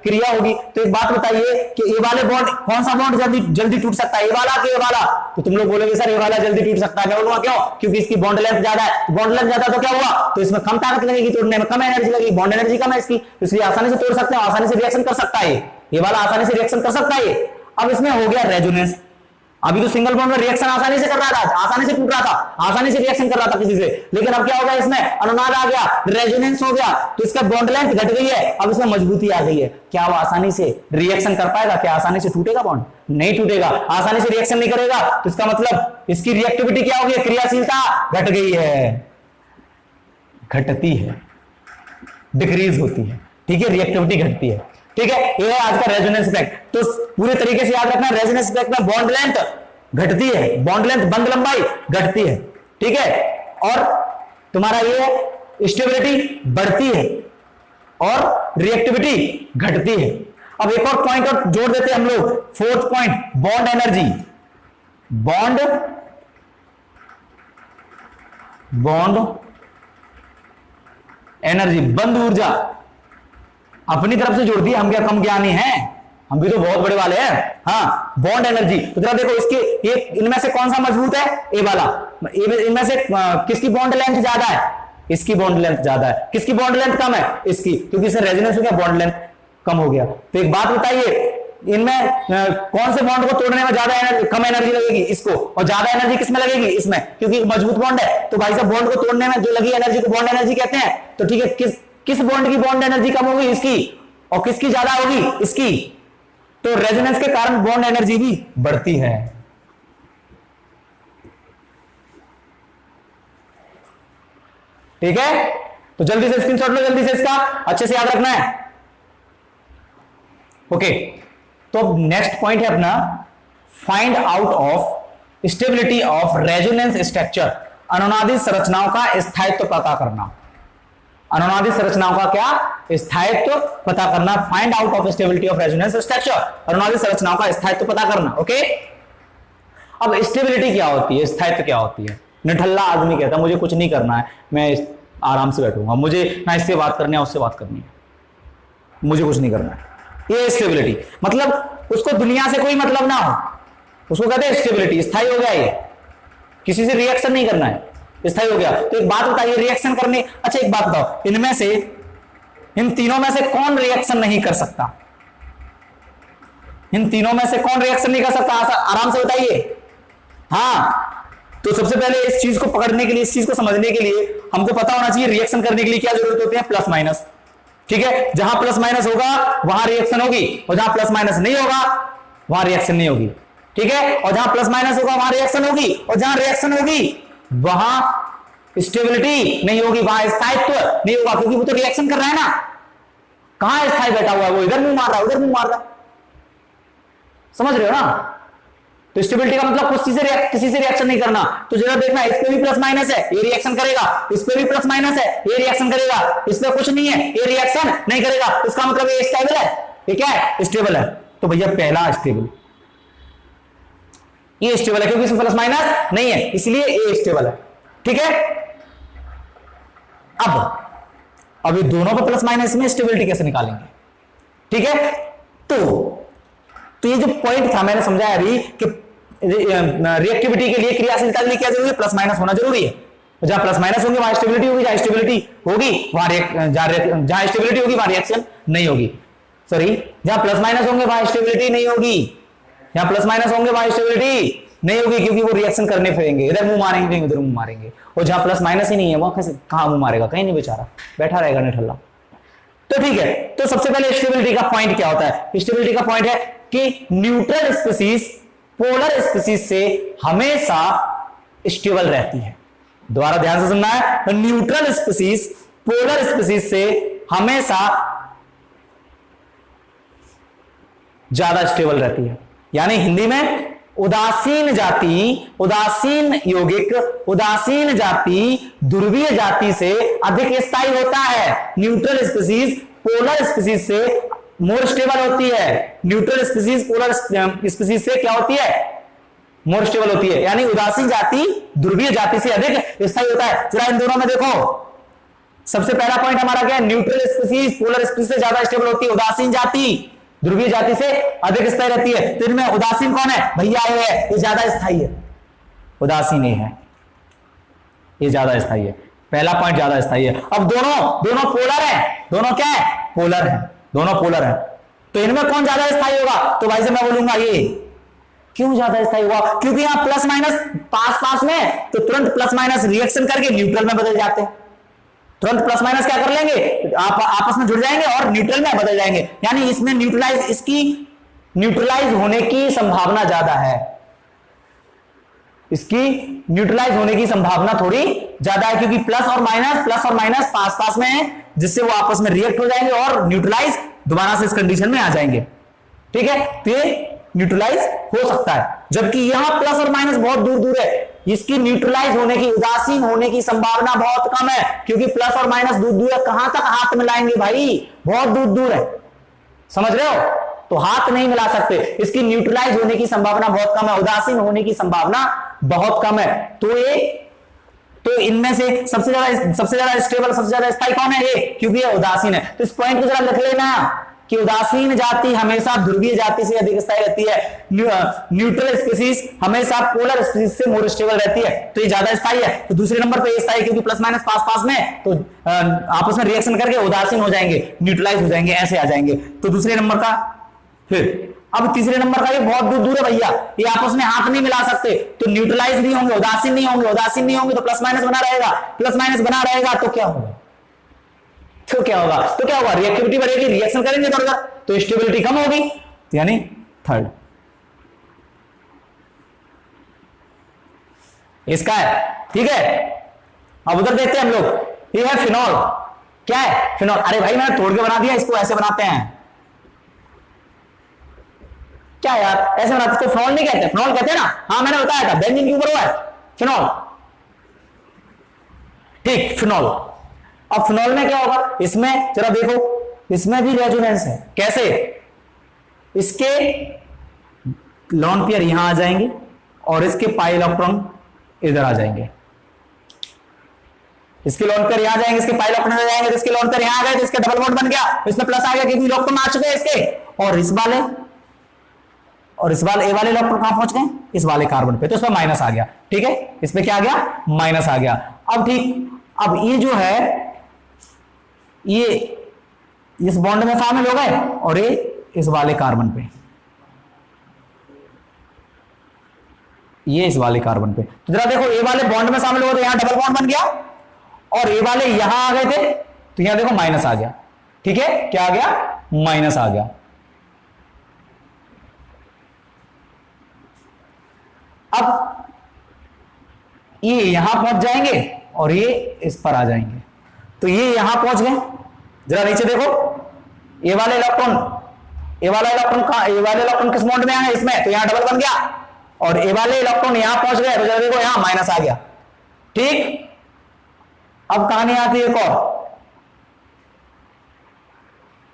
S1: क्रिया होगी। तो एक बात बताइए कि ये वाले बॉन्ड, कौन सा बॉन्ड जल्दी टूट सकता है? ये वाला कि ये वाला? तो तुम लोग बोलोगे सर ये वाला जल्दी टूट सकता है। मैं बोलूंगा क्यों? क्योंकि इसकी बॉन्ड लेंथ ज्यादा है। बॉन्ड लेंथ ज्यादा तो क्या हुआ? तो इसमें कम ताकत लगेगी तोड़ने में, कम एनर्जी लगेगी, बॉन्ड एनर्जी कम है इसकी, इसलिए आसानी से तोड़ सकते हैं, आसानी से रिएक्शन कर सकता है, ये वाला आसानी से रिएक्शन कर सकता है। अब इसमें हो गया रेजोनेंस। अभी तो सिंगल बॉन्ड में रिएक्शन आसानी से कर रहा था, आसानी से टूट रहा था, आसानी से रिएक्शन कर रहा था किसी से, लेकिन अब क्या हो गया? इसमें अनुनाद आ गया, रेजोनेंस हो गया, तो इसका बॉन्ड लेंथ घट गई है, अब इसमें मजबूती आ गई है। क्या वो आसानी से रिएक्शन कर पाएगा? क्या आसानी से टूटेगा बॉन्ड? नहीं टूटेगा, आसानी से रिएक्शन नहीं करेगा, तो इसका मतलब इसकी रिएक्टिविटी क्या होगी? क्रियाशीलता घट गई है, घटती है, डिक्रीज होती है। ठीक है, रिएक्टिविटी घटती है। ठीक है, ये है आज का रेजोनेंस इफेक्ट। तो पूरे तरीके से याद रखना, रेजोनेंस इफेक्ट में बॉन्ड लेंथ घटती है, बॉन्ड लेंथ, बंद लंबाई घटती है। ठीक है, और तुम्हारा ये स्टेबिलिटी बढ़ती है और रिएक्टिविटी घटती है। अब एक और पॉइंट और जोड़ देते हैं हम लोग, fourth point, bond energy. Bond energy, बंद ऊर्जा अपनी तरफ से जोड़ दी। हम क्या कम ज्ञानी हैं? हम भी तो बहुत बड़े वाले हैं। हाँ, बॉन्ड एनर्जी, तो जरा देखो इसकी, ये इनमें से कौन सा मजबूत है? ए वाला। इनमें से किसकी बॉन्ड लेंथ ज्यादा है? इसकी बॉन्ड लेंथ ज्यादा है। किसकी बॉन्ड लेंथ कम है? इसकी, क्योंकि इससे रेजोनेंस हो गया, बॉन्ड लेंथ कम हो गया। तो एक बात बताइए, इनमें कौन से बॉन्ड को तोड़ने में ज्यादा एनर्जी, कम एनर्जी लगेगी? इसको। और ज्यादा एनर्जी किसमें लगेगी? इसमें, क्योंकि मजबूत बॉन्ड है। तो भाई साहब बॉन्ड को तोड़ने में जो लगी एनर्जी को बॉन्ड एनर्जी कहते हैं। तो ठीक है, किस बॉन्ड की बॉन्ड एनर्जी कम होगी? इसकी। और किसकी ज्यादा होगी? इसकी। तो रेजोनेंस के कारण बॉन्ड एनर्जी भी बढ़ती है। ठीक है, तो जल्दी से स्क्रीनशॉट लो, जल्दी से इसका अच्छे से याद रखना है। ओके, तो नेक्स्ट पॉइंट है अपना find out of stability of resonance structure, अनुनादित संरचनाओं का स्थायित्व पता करना। अनुनादित संरचनाओं का क्या स्थायित्व पता करना, find out of stability of resonance structure, अनुनादित संरचनाओं का स्थायित्व पता करना। ओके, अब स्टेबिलिटी क्या होती है, स्थायित्व क्या होती है। निठल्ला आदमी कहता है मुझे कुछ नहीं करना है, मैं आराम से बैठूंगा, मुझे ना इससे बात करनी है उससे बात करनी है, मुझे कुछ नहीं करना है। ये स्टेबिलिटी मतलब उसको दुनिया से कोई मतलब ना हो, उसको कहते हैं स्टेबिलिटी। स्थायी हो गया, ये किसी से रिएक्शन नहीं करना है, स्थायी हो गया। तो एक बात बताइए, रिएक्शन करने, अच्छा एक बात बताओ, इनमें से, इन तीनों में से कौन रिएक्शन नहीं कर सकता? इन तीनों में से कौन रिएक्शन नहीं कर सकता? आराम से बताइए। हाँ, तो सबसे पहले इस चीज को पकड़ने के लिए, इस चीज को समझने के लिए हमको पता होना चाहिए रिएक्शन करने के लिए क्या जरूरत होती है, प्लस माइनस। ठीक है, जहां प्लस माइनस होगा वहां रिएक्शन होगी, और जहां प्लस माइनस नहीं होगा वहां रिएक्शन नहीं होगी। ठीक है, और जहां प्लस माइनस होगा वहां रिएक्शन होगी, और जहां रिएक्शन होगी वहां स्टेबिलिटी नहीं होगी, वहां स्थायित्व नहीं होगा, क्योंकि वो तो रिएक्शन कर रहा है ना। कहां स्थायी बैठा हुआ है, वो इधर मुंह मार रहा है, उधर मुंह मार रहा है, समझ रहे हो ना। तो स्टेबिलिटी का मतलब किसी से रिएक्शन नहीं करना। तो जरा देखना, इस पे भी प्लस माइनस है, ये रिएक्शन करेगा, इस पे भी प्लस माइनस है, ये रिएक्शन करेगा, इस पे कुछ नहीं है, ये रिएक्शन नहीं करेगा, इसका मतलब ये स्टेबल है। ये क्या है, स्टेबल है। तो भैया पहला स्टेबल, ये स्टेबल है क्योंकि इसमें प्लस माइनस नहीं है, इसलिए ये स्टेबल है। ठीक है, अब ये दोनों पे प्लस माइनस में स्टेबिलिटी कैसे निकालेंगे? ठीक है, तो ये जो पॉइंट था मैंने समझाया अभी कि रिएक्टिविटी के लिए, क्रियाशीलता के लिए क्या जरूरी है, प्लस माइनस होना जरूरी है। जहां प्लस माइनस होंगे वहां स्टेबिलिटी होगी, जहां स्टेबिलिटी होगी वहां जहां स्टेबिलिटी होगी वहां रिएक्शन नहीं होगी। सॉरी, जहां प्लस माइनस होंगे वहां स्टेबिलिटी नहीं होगी, जहां प्लस माइनस होंगे वहां स्टेबिलिटी नहीं होगी, क्योंकि वो रिएक्शन करने फिरेंगे, इधर मुंह मारेंगे उधर मुंह मारेंगे। और जहां प्लस माइनस ही नहीं है वहां कहां मुंह मारेगा, कहीं नहीं, बेचारा बैठा रहेगा निठल्ला। तो ठीक है, तो सबसे पहले स्टेबिलिटी का पॉइंट क्या होता है? स्टेबिलिटी का पॉइंट है कि न्यूट्रल स्पीसीज पोलर स्पीसीज से हमेशा स्टेबल रहती है। दोबारा ध्यान से सुनना है, न्यूट्रल स्पीसीज पोलर स्पीसीज से हमेशा ज्यादा स्टेबल रहती है। यानी हिंदी में उदासीन जाति, उदासीन यौगिक, उदासीन जाति ध्रुवीय जाति से अधिक स्थायी होता है। न्यूट्रल स्पीसीज पोलर स्पीसीज से मोर स्टेबल होती है। न्यूट्रल स्पीसीज पोलर स्पीसीज से क्या होती है, मोर स्टेबल होती है। यानी उदासीन जाति ध्रुवीय जाति से अधिक स्थायी होता है। जरा इन दोनों में देखो, सबसे पहला पॉइंट हमारा क्या है, न्यूट्रल स्पीसीज पोलर स्पीसीज से ज्यादा स्टेबल होती है, उदासीन जाति ध्रुवीय जाति से अधिक स्थायी रहती है। तो इनमें उदासीन कौन है भैया, ये ज्यादा स्थायी है, उदासीन है, ये ज्यादा स्थायी है। पहला पॉइंट ज्यादा स्थायी है। अब दोनों पोलर है, दोनों क्या है, पोलर है, दोनों पोलर है। तो इनमें कौन ज्यादा स्थायी होगा? तो भाई से मैं बोलूंगा ये। क्यों ज्यादा स्थायी हुआ? क्योंकि यहां प्लस माइनस पास पास में, तो तुरंत प्लस माइनस रिएक्शन करके न्यूट्रल में बदल जाते हैं। तुरंत प्लस माइनस क्या कर लेंगे, आप आपस में जुड़ जाएंगे और न्यूट्रल में बदल जाएंगे। यानी इसमें इसकी न्यूट्रलाइज होने की संभावना ज्यादा है, इसकी न्यूट्रलाइज होने की संभावना थोड़ी ज्यादा है, क्योंकि प्लस और माइनस पास पास में है, जिससे वो आपस में रिएक्ट हो जाएंगे और न्यूट्रलाइज दोबारा से इस कंडीशन में आ जाएंगे। ठीक है, तो ये न्यूट्रलाइज हो सकता है। जबकि यहां प्लस और माइनस बहुत दूर दूर है, इसकी न्यूट्रलाइज होने की, उदासीन होने की संभावना बहुत कम है, क्योंकि प्लस और माइनस दूर दूर है। कहां तक हाथ मिलाएंगे भाई, बहुत दूर दूर है, समझ रहे हो? तो हाथ नहीं मिला सकते। इसकी न्यूट्रलाइज होने की संभावना बहुत कम है, उदासीन होने की संभावना बहुत कम है। तो इनमें से सबसे ज्यादा स्टेबल, सबसे ज्यादा स्थायी कौन है? ये, क्योंकि ये उदासीन है। तो इस पॉइंट को जरा लिख लेना कि उदासीन जाति हमेशा ध्रुवीय जाति से अधिक स्थायी रहती है, न्यूट्रल स्पीसीज हमेशा पोलर स्पीसीज से मोर स्टेबल रहती है, तो ये ज्यादा स्थायी है। तो दूसरे नंबर पे ये स्थायी, क्योंकि प्लस माइनस पास पास में, तो आपस में रिएक्शन करके उदासीन हो जाएंगे, न्यूट्रलाइज हो जाएंगे, ऐसे आ जाएंगे। तो दूसरे नंबर का, फिर अब तीसरे नंबर का, ये बहुत दूर दूर है भैया, ये आपस में हाथ नहीं मिला सकते, तो न्यूट्रलाइज नहीं होंगे, उदासीन नहीं होंगे, उदासीन नहीं होंगे तो प्लस माइनस बना रहेगा, प्लस माइनस बना रहेगा तो क्या होगा, रिएक्टिविटी बढ़ेगी, रिएक्शन करेंगे इधर उधर, तो स्टेबिलिटी कम होगी, यानी थर्ड इसका है। ठीक है, अब उधर देखते हैं हम लोग। ये है फिनॉल। क्या है फिनॉल? अरे भाई मैंने तोड़ के बना दिया, इसको ऐसे बनाते हैं, क्या यार ऐसे बनाते, इसको फिनॉल नहीं कहते, फिनॉल कहते हैं ना, हाँ मैंने बताया था, बेंजीन के ऊपर हुआ है फिनॉल, ठीक फिनॉल। अब फिनॉल में क्या होगा, इसमें जरा देखो, इसमें भी रेजोनेंस है, कैसे, इसके लोन पेयर यहां आ जाएंगे और इसके पाई इलेक्ट्रॉन इधर आ जाएंगे, इसके लोन पेयर यहां जाएंगे, इसके पाई इलेक्ट्रॉन इधर जाएंगे, इसके लोन पेयर यहां आ गए तो इसका डबल बॉन्ड बन गया, इसमें प्लस आ गया क्योंकि इलेक्ट्रॉन आ चुके हैं इसके, और इस वाले ए वाले इलेक्ट्रॉन कहां पहुंच गए, इस वाले कार्बन पे, तो इसमें माइनस आ गया, ठीक है, इसमें क्या आ गया, माइनस आ गया। अब ठीक, अब ये जो है ये इस बॉन्ड में शामिल हो गए और ये इस वाले कार्बन पे, ये इस वाले कार्बन पे, तो जरा देखो ए वाले बॉन्ड में शामिल हो गए तो यहां डबल बॉन्ड बन गया, और ए वाले यहां आ गए थे तो यहां देखो माइनस आ गया, ठीक है, क्या आ गया, माइनस आ गया। अब ये यहां पहुंच जाएंगे और ये इस पर आ जाएंगे, तो ये यहां पहुंच गए, जरा नीचे देखो, ये वाले इलेक्ट्रॉन, ये वाला इलेक्ट्रॉन कहां, ये वाले इलेक्ट्रॉन किस बॉन्ड में आए इसमें, तो यहां डबल बन गया, और ये वाले इलेक्ट्रॉन यहां पहुंच गए तो जरा देखो यहां माइनस आ गया, ठीक। अब कहानी आती है एक और,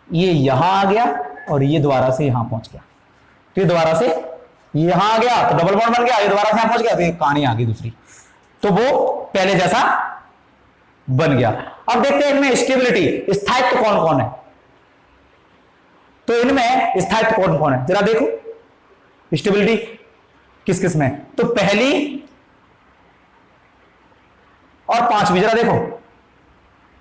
S1: ये यहां आ गया और ये दोबारा से यहां पहुंच गया, तो ये दोबारा से यहां आ गया तो डबल बॉन्ड बन गया, ये दोबारा से यहां पहुंच गया तो ये कहानी आ गई दूसरी, तो वो पहले जैसा बन गया। अब देखते हैं इनमें स्टेबिलिटी, स्थायित्व कौन कौन है, तो इनमें स्थायित्व कौन कौन है, जरा देखो स्टेबिलिटी किस किस में, तो पहली और पांचवी, जरा देखो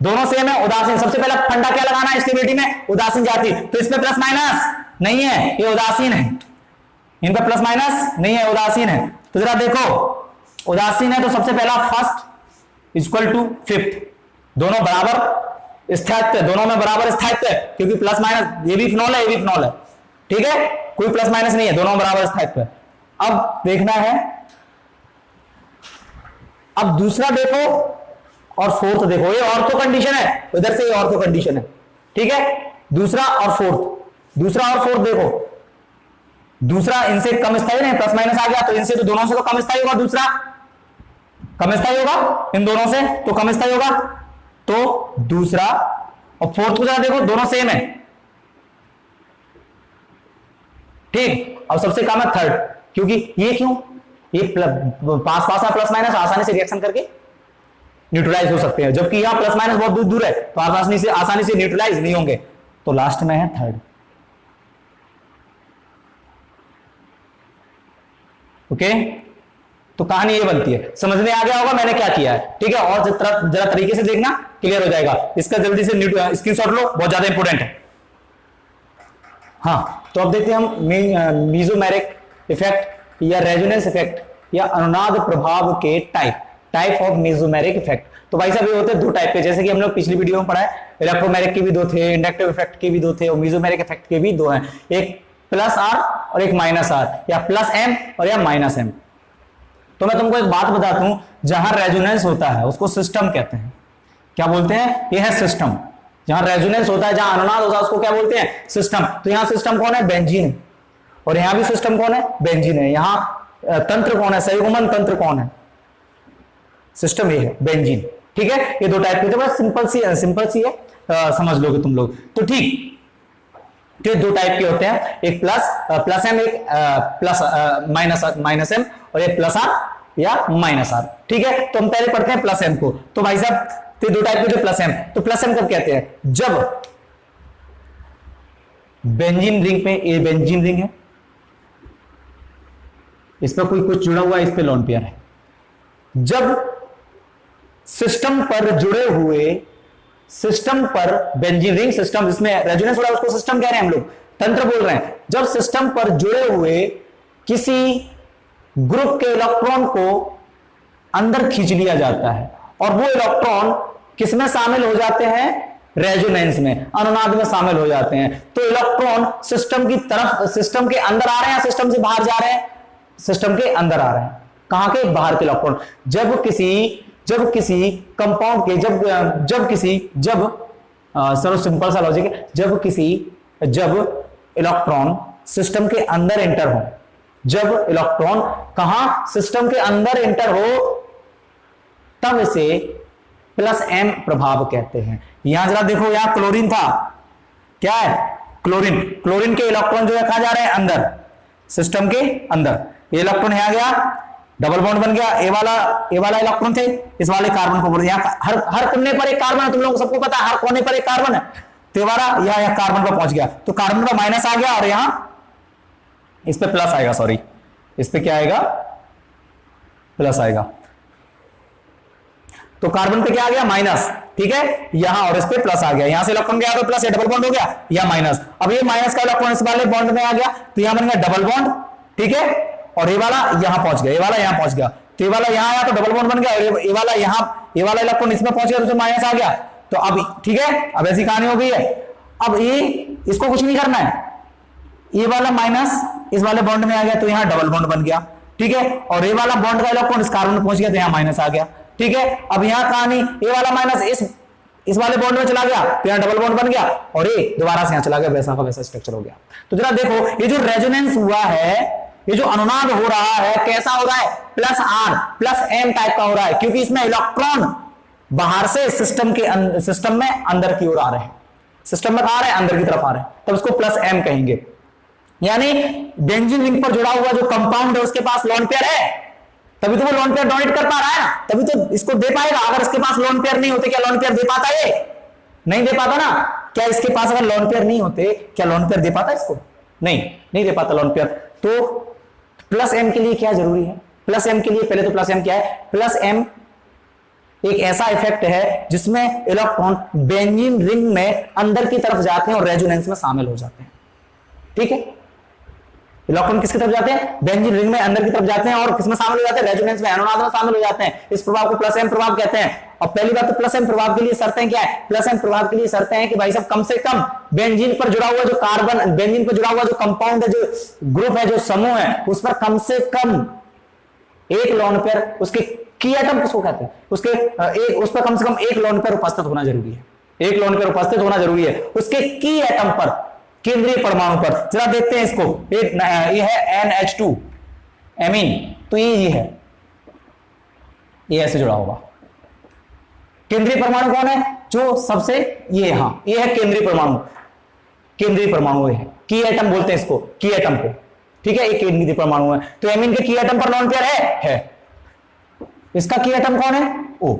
S1: दोनों सेम है, उदासीन, सबसे पहला फंडा क्या लगाना है स्टेबिलिटी में, उदासीन जाति, तो इसमें प्लस माइनस नहीं है, ये उदासीन है, इनका प्लस माइनस नहीं है, उदासीन है, तो जरा देखो उदासीन है तो सबसे पहला फर्स्ट इक्वल टू फिफ्थ, दोनों बराबर स्थायित्व, दोनों में बराबर स्थायित्व है, क्योंकि प्लस माइनस, ये भी फिनॉल है ये भी फिनॉल है, ठीक है, कोई प्लस माइनस नहीं है, दोनों बराबर स्थायित्व है। अब देखना है, अब दूसरा देखो और फोर्थ देखो, ये ऑर्थो कंडीशन है, इधर से ये ऑर्थो कंडीशन है, ठीक है, दूसरा और फोर्थ, दूसरा और फोर्थ देखो, दूसरा इनसे कम स्थायी नहीं, प्लस माइनस आ गया तो इनसे तो दोनों से तो कम स्थायी होगा, दूसरा कम स्थायी होगा, इन दोनों से तो कम स्थायी होगा, तो दूसरा और फोर्थ को जरा देखो दोनों सेम है, ठीक। अब सबसे कम है थर्ड, क्योंकि ये क्यों, ये पास पास है, प्लस माइनस आसानी से रिएक्शन करके न्यूट्रलाइज हो सकते हैं, जबकि यहां प्लस माइनस बहुत दूर दूर है तो आसानी से न्यूट्रलाइज नहीं होंगे, तो लास्ट में है थर्ड, ओके। तो कहानी ये बनती है, समझ में आ गया होगा मैंने क्या किया है, ठीक है, और जरा तरीके से देखना क्लियर हो जाएगा, इसका जल्दी से स्क्रीनशॉट लो, बहुत ज्यादा इंपॉर्टेंट है। हाँ, तो अब देखते हैं हम मीजोमेरिक इफेक्ट या रेजोनेंस इफेक्ट या अनुनाद प्रभाव के टाइप ऑफ मीजोमेरिक इफेक्ट। तो भाई साहब ये होते हैं दो टाइप के, जैसे कि हम लोग पिछली वीडियो में पढ़ा है, इलेक्ट्रोमेरिक के भी दो थे, इंडक्टिव इफेक्ट के भी दो थे, और मीजोमेरिक इफेक्ट के भी दो हैं, एक प्लस आर और एक माइनस आर, या प्लस एम और या माइनस एम। तो मैं तुमको एक बात बताता हूं, जहां रेजोनेंस होता है उसको सिस्टम कहते हैं, क्या बोलते हैं, ये है सिस्टम। जहां रेजोनेंस होता है, जहां अनुनाद होता है, उसको क्या बोलते हैं, सिस्टम। तो यहां सिस्टम कौन है, बेंजीन, और यहां भी सिस्टम कौन है, बेंजीन है। यहां तंत्र कौन है, संयुग्मन तंत्र कौन है, सिस्टम ये है बेंजीन, ठीक है। ये दो टाइप के, बस सिंपल सी है, समझ लोगे तुम लोग, तो ठीक। तो दो टाइप के होते हैं, एक प्लस एम, एक प्लस माइनस एम, और एक प्लस आर या माइनस आर, ठीक है। तो हम पहले पढ़ते हैं प्लस एम को। तो भाई साहब तो दो टाइप के, जो प्लस एम, तो प्लस एम कब कहते हैं, जब बेंजीन रिंग पे, ये बेंजीन रिंग है, इस पर कोई कुछ जुड़ा हुआ है, इस पे लोन पेयर है, जब सिस्टम पर जुड़े हुए, सिस्टम पर बेंजीन रिंग सिस्टम, जिसमें रेजोनेंस हो रहा है उसको सिस्टम कह रहे हैं हम लोग, तंत्र बोल रहे हैं। जब सिस्टम पर जुड़े हुए किसी ग्रुप के इलेक्ट्रॉन को अंदर खींच लिया जाता है, और वो इलेक्ट्रॉन किसमें शामिल हो जाते हैं, रेजोनेंस में, अनुनाद में शामिल हो जाते हैं। तो इलेक्ट्रॉन सिस्टम की तरफ, सिस्टम के अंदर आ रहे हैं, सिस्टम से बाहर जा रहे हैं, सिस्टम के अंदर आ रहे हैं, कहां के, बाहर के इलेक्ट्रॉन। जब किसी कंपाउंड के, चलो सिंपल सा लॉजिक है, जब इलेक्ट्रॉन सिस्टम के अंदर एंटर हो, जब इलेक्ट्रॉन कहां सिस्टम के अंदर एंटर हो तब इसे प्लस एम प्रभाव कहते हैं। यहां जरा देखो, यहां क्लोरीन था, क्या है क्लोरीन, क्लोरीन के इलेक्ट्रॉन जो है कहां जा रहे हैं अंदर, सिस्टम के अंदर। ये इलेक्ट्रॉन यहां गया, डबल बॉन्ड बन गया, ए वाला इलेक्ट्रॉन थे, इस वाले कार्बन को यहां हर कोने पर एक कार्बन है, तुम लोगों को सबको पता है हर कोने पर एक कार्बन है, तो वाला यहां कार्बन पर पहुंच गया, तो कार्बन पर माइनस आ गया और यहां इस पे प्लस आएगा, सॉरी इस पे क्या आएगा प्लस आएगा, तो कार्बन पे क्या आ गया माइनस, ठीक है, यहां और इस पे प्लस आ गया, यहां से इलेक्ट्रॉन गया तो प्लस, ये डबल बॉन्ड हो गया या माइनस, अब ये माइनस का इलेक्ट्रॉन इस वाले बॉन्ड में आ गया तो यहां बन गया डबल बॉन्ड, ठीक है, और ये वाला यहां पहुंच गया, ये वाला यहां पहुंच गया, तो ये वाला यहां आया तो डबल बॉन्ड बन गया, और ये वाला यहां, ये वाला इलेक्ट्रॉन इसमें पहुंच गया तो माइनस आ गया, तो अब ठीक है, अब ऐसी कहानी हो गई है। अब ये इसको कुछ नहीं करना है, ये वाला माइनस इस वाले बॉन्ड में आ गया तो यहां डबल बॉन्ड बन गया, ठीक है, और ये वाला बॉन्ड का इलेक्ट्रॉन इस कार्बन में पहुंच गया तो यहां माइनस आ गया, ठीक है। अब यहां कहानी ये वाला माइनस इस वाले बॉन्ड में चला गया तो यहां डबल बॉन्ड बन गया और ये दोबारा से यहां चला गया, वैसा का वैसा स्ट्रक्चर हो गया। तो जरा देखो, ये जो रेजोनेंस हुआ है, ये जो अनुनाद हो रहा है कैसा हो रहा है, plus R plus M type का हो रहा है, क्योंकि इसमें इलेक्ट्रॉन बाहर से सिस्टम में अंदर की ओर आ रहे हैं, सिस्टम में कहां आ रहे हैं अंदर की तरफ आ रहे हैं, तब उसको प्लस एम कहेंगे। यानी बेंजीन रिंग पर जुड़ा हुआ जो कंपाउंड है उसके पास लोन पेयर है, तभी तो वो लोन पेयर डोनेट कर पा रहा है ना, तभी तो इसको दे पाएगा। अगर इसके पास लोन पेयर नहीं होते क्या लोन पेयर दे पाता, ये नहीं दे पाता ना। क्या इसके पास अगर लोन पेयर नहीं होते क्या लोन पेयर दे पाता इसको, नहीं दे पाता लोन पेयर। तो प्लस एम के लिए क्या जरूरी है, प्लस एम के लिए पहले तो प्लस एम क्या है, प्लस एम एक ऐसा इफेक्ट है जिसमें इलेक्ट्रॉन बेंजीन रिंग में अंदर की तरफ जाते हैं और रेजोनेंस में शामिल हो जाते हैं, ठीक है। इलेक्ट्रॉन किसकी तरफ जाते हैं, बेंजीन रिंग में अंदर की तरफ जाते हैं और किसमें शामिल हो जाते हैं, रेजोनेंस में, अनुनाद में शामिल हो जाते हैं। इस प्रभाव को प्लस एम प्रभाव कहते हैं। और पहली बात तो प्लस एम प्रभाव के लिए शर्तें क्या है, प्लस एम प्रभाव के लिए शर्तें हैं कि भाई साहब कम से कम बेंजीन पर जुड़ा हुआ जो कार्बन, बेंजीन पर जुड़ा हुआ जो कंपाउंड है, जो ग्रुप है, जो समूह है, उस पर कम से कम एक लोन पेयर, उसके की एटम किसको कहते हैं, उसके उस पर कम से कम एक लोन पेयर उपस्थित होना जरूरी है, एक लोन पेयर उपस्थित होना जरूरी है उसके की एटम पर, केंद्रीय परमाणु पर। जरा देखते हैं इसको, ये है NH2 एमीन, तो ये है, ये ऐसे जुड़ा होगा। केंद्रीय परमाणु कौन है, जो सबसे ये, हाँ ये है केंद्रीय परमाणु, केंद्रीय परमाणु है, की एटम बोलते हैं इसको, की एटम को, ठीक है, एक केंद्रीय परमाणु है। तो एमीन के की एटम पर लोन पेयर है। इसका की एटम कौन है, O,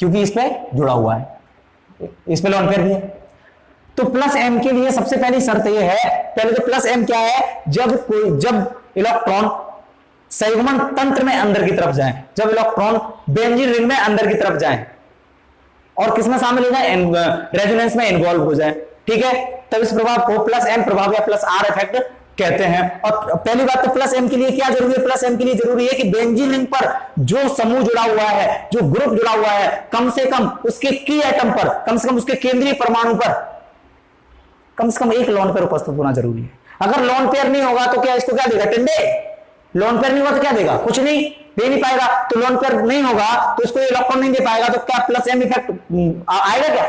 S1: क्योंकि इस पे जुड़ा हुआ है, इस पे लोन पेयर भी है। तो प्लस एम के लिए सबसे पहली शर्त यह है, पहले तो प्लस एम क्या है, जब इलेक्ट्रॉन संयुग्मन तंत्र में अंदर की तरफ जाए, जब इलेक्ट्रॉन बेंजीन रिंग में अंदर की तरफ जाए और किसमें शामिल हो जाए, रेजोनेंस में इन्वॉल्व हो जाए, ठीक है, तब इस प्रभाव को प्लस एम प्रभाव या प्लस आर इफेक्ट कहते हैं। और पहली बात तो प्लस एम के लिए क्या जरूरी है, प्लस एम के लिए जरूरी है कि बेंजीन रिंग पर जो समूह जुड़ा हुआ है, जो ग्रुप जुड़ा हुआ है, कम से कम उसके की एटम पर, कम से कम उसके केंद्रीय परमाणु पर कम से कम एक लोन पेयर उपस्थित होना जरूरी है। अगर लोन पेयर नहीं होगा तो क्या इसको क्या देगा, टिंडे, लोन पेयर नहीं होगा तो क्या देगा, कुछ नहीं दे नहीं पाएगा। तो लोन पेयर नहीं होगा तो इसको इलेक्ट्रॉन नहीं दे पाएगा, तो क्या प्लस एम इफेक्ट आएगा, क्या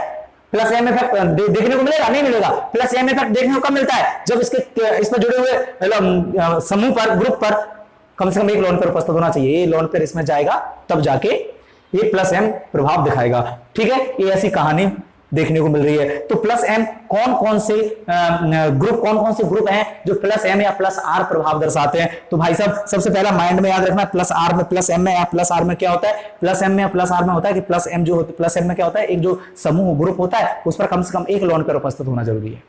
S1: प्लस एम इफेक्ट देखने को मिलेगा, नहीं मिलेगा। प्लस एम इफेक्ट देखने को कब मिलता है, जब इसमें जुड़े हुए समूह पर, ग्रुप पर कम से कम एक लोन पेयर उपस्थित होना चाहिए। ये लोन पेयर इसमें जाएगा तब जाके ये प्लस एम प्रभाव दिखाएगा, ठीक है। ये ऐसी कहानी देखने को मिल रही है। तो प्लस एम कौन कौन से ग्रुप हैं जो प्लस एम या प्लस आर प्रभाव दर्शाते हैं। तो भाई साहब सबसे पहला माइंड में याद रखना, प्लस आर में, प्लस एम में या प्लस आर में क्या होता है, प्लस एम में या प्लस आर में होता है कि प्लस एम जो होता है, प्लस एम में क्या होता है, एक जो समूह ग्रुप होता है उस पर कम से कम एक लोन पेयर उपस्थित होना जरूरी है,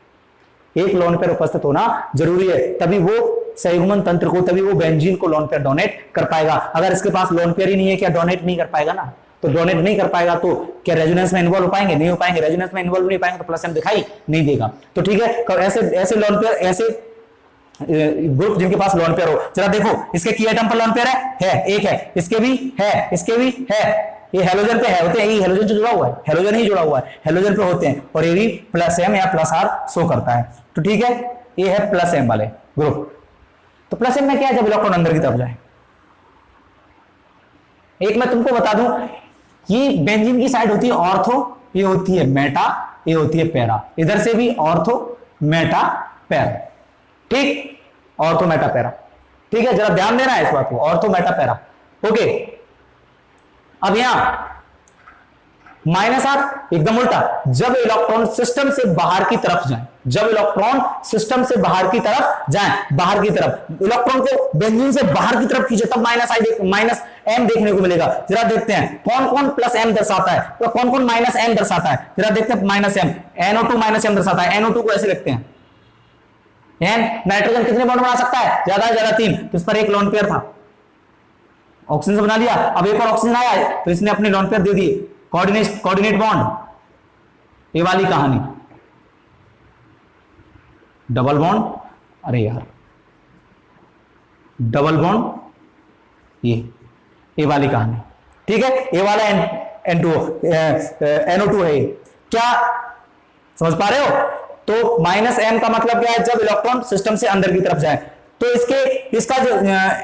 S1: एक लोन पेयर उपस्थित होना जरूरी है, तभी वो संयुग्मन तंत्र को, तभी वो बेंजीन को लोन पेयर डोनेट कर पाएगा। अगर इसके पास लोन पेयर ही नहीं है क्या डोनेट नहीं कर पाएगा ना, तो डोनेट नहीं कर पाएगा तो क्या रेजोनेंस में इन्वॉल्व हो पाएंगे, नहीं हो पाएंगे। रेजोनेंस में इन्वॉल्व नहीं पाएंगे तो प्लस एम दिखाई नहीं देगा। तो ठीक है, ऐसे लोन पेयर, ऐसे ग्रुप जिनके पास लोन पेयर हो, जरा देखो इसके की एटम पर लोन पेयर है, एक है, इसके भी है, इसके भी है, ये हेलोजन पे है, होते हैं, ये हेलोजन से जुड़ा हुआ है, हेलोजन ही जुड़ा हुआ है, हेलोजन पे होते हैं, और ये भी प्लस एम या प्लस आर शो करता है। तो ठीक है, ये है प्लस एम वाले ग्रुप। तो प्लस एम में क्या है, जब इलेक्ट्रॉन अंदर की तरफ जाए। एक मैं तुमको बता दूं, ये बेंजीन की साइड होती है ऑर्थो, ये होती है मेटा, ये होती है पैरा, इधर से भी ऑर्थो मेटा पैरा, ठीक, ऑर्थो मेटा पैरा। ठीक है, जरा ध्यान देना है इस बात को, ऑर्थो मेटा पैरा। ओके, अब यहां माइनस आर एकदम उल्टा, जब इलेक्ट्रॉन सिस्टम से बाहर की तरफ जाए, जब इलेक्ट्रॉन सिस्टम से बाहर की तरफ जाए, बाहर की तरफ इलेक्ट्रॉन को बेंजीन से बाहर की तरफ खींचे, तब माइनस आई माइनस एम देखने को मिलेगा। जरा देखते हैं कौन कौन प्लस एम दर्शाता है, तो कौन कौन माइनस एम दर्शाता है। जरा देखते हैं, minus M, NO2 minus M दर्शाता है। NO2 को ऐसे लिखते हैं, एन नाइट्रोजन कितने बॉन्ड बना सकता है, ज्यादा से ज्यादा 3, तो इस पर एक लोन पेयर था, ऑक्सीजन से बना लिया। अब एक और ऑक्सीजन आया तो इसने अपने लोन पेयर दे दिए, कोऑर्डिनेट बॉन्ड। ये वाली कहानी, डबल बॉन्ड, अरे यार डबल बॉन्ड, ये वाली कहानी। ठीक है, ये वाला NO2 है। क्या समझ पा रहे हो? तो माइनस एम का मतलब क्या है, जब इलेक्ट्रॉन सिस्टम से अंदर की तरफ जाए। तो इसका जो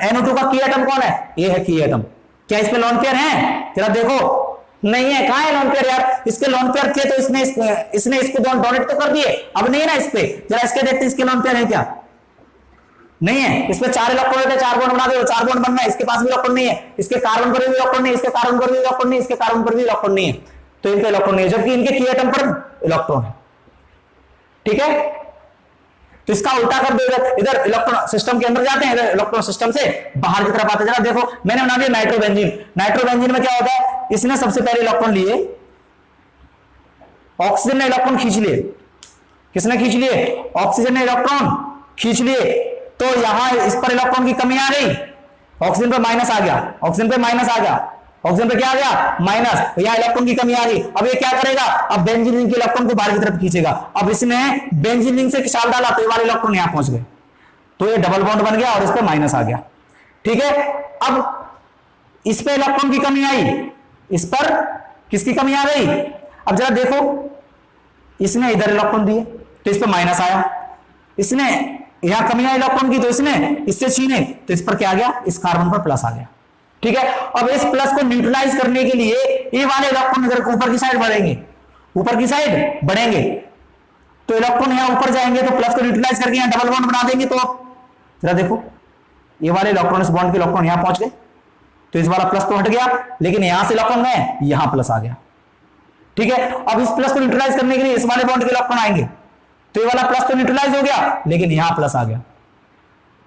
S1: NO2 का की एटम कौन है, ये है की एटम। क्या इसमें लोन पेयर है? जरा देखो, नहीं है। कहां है लोन पेयर यार? इसके लोन पेयर थे तो इसने इसको डोनेट तो कर दिए, अब नहीं है ना इस पे। जरा इसके देखते इसके लोन पेयर है क्या? नहीं है। इस पे 4 इलेक्ट्रॉन है, 4 बॉन्ड बना दो, 4 बॉन्ड बनना है। इसके पास भी इलेक्ट्रॉन नहीं है, इसके कार्बन पर भी इलेक्ट्रॉन नहीं, इसके कार्बन पर भी इलेक्ट्रॉन नहीं, इसके कार्बन पर भी इलेक्ट्रॉन नहीं है, तो इनके इलेक्ट्रॉन नहीं है, जबकि इनके की एटम पर इलेक्ट्रॉन है। ठीक है, तो इसका उल्टा कर दो, इधर इलेक्ट्रॉन सिस्टम के अंदर जाते हैं, इधर इलेक्ट्रॉन सिस्टम से बाहर की तरफ आते हैं। जरा देखो, मैंने बना दिया नाइट्रोबेंजीन। नाइट्रोबेंजीन में क्या होता है, इसने सबसे पहले इलेक्ट्रॉन लिए, ऑक्सीजन ने इलेक्ट्रॉन खींच लिए। किसने खींच लिए? ऑक्सीजन ने इलेक्ट्रॉन खींच लिए। तो यहां इस पर इलेक्ट्रॉन की कमी आ गई, ऑक्सीजन पे माइनस आ गया, ऑक्सीजन पे माइनस आ गया, ऑक्सीजन पे क्या आ गया, माइनस। तो यहां इलेक्ट्रॉन की कमी आ गई। अब ये क्या करेगा, अब बेंजीन रिंग के इलेक्ट्रॉन को बाहर की तरफ खींचेगा। अब इसने बेंजीन रिंग से खिंचाव डाला तो ये वाले इलेक्ट्रॉन यहां पहुंच गए, तो ये डबल बॉन्ड बन गया और इस पे माइनस आ गया। ठीक है, अब इस पे इलेक्ट्रॉन की कमी आई, इस पर किसकी कमी आ गई? अब जरा देखो, इसने इधर इलेक्ट्रॉन दिए तो इस पे माइनस आया, इसने यहां कमी आई इलेक्ट्रॉन की तो इसने इससे छीने तो इस पर क्या आ गया, इस कार्बन पर प्लस आ गया। ठीक है, अब इस प्लस को न्यूट्रलाइज करने के लिए ये वाले इलेक्ट्रॉन इधर ऊपर की साइड बढ़ेंगे, ऊपर की साइड बढ़ेंगे, तो इलेक्ट्रॉन यहां ऊपर जाएंगे तो प्लस को न्यूट्रलाइज करके यहां डबल बॉन्ड बना देंगे। तो जरा देखो, ये वाले इलेक्ट्रॉन इस बॉन्ड के इलेक्ट्रॉन यहां पहुंच गए, तो इस वाला प्लस तो हट गया, लेकिन यहां से इलेक्ट्रॉन गए, यहां प्लस आ गया। ठीक है, अब इस प्लस को न्यूट्रलाइज करने के लिए इस वाले बॉन्ड के इलेक्ट्रॉन आएंगे, तो ये वाला प्लस तो न्यूट्रलाइज हो गया, लेकिन यहां प्लस आ गया।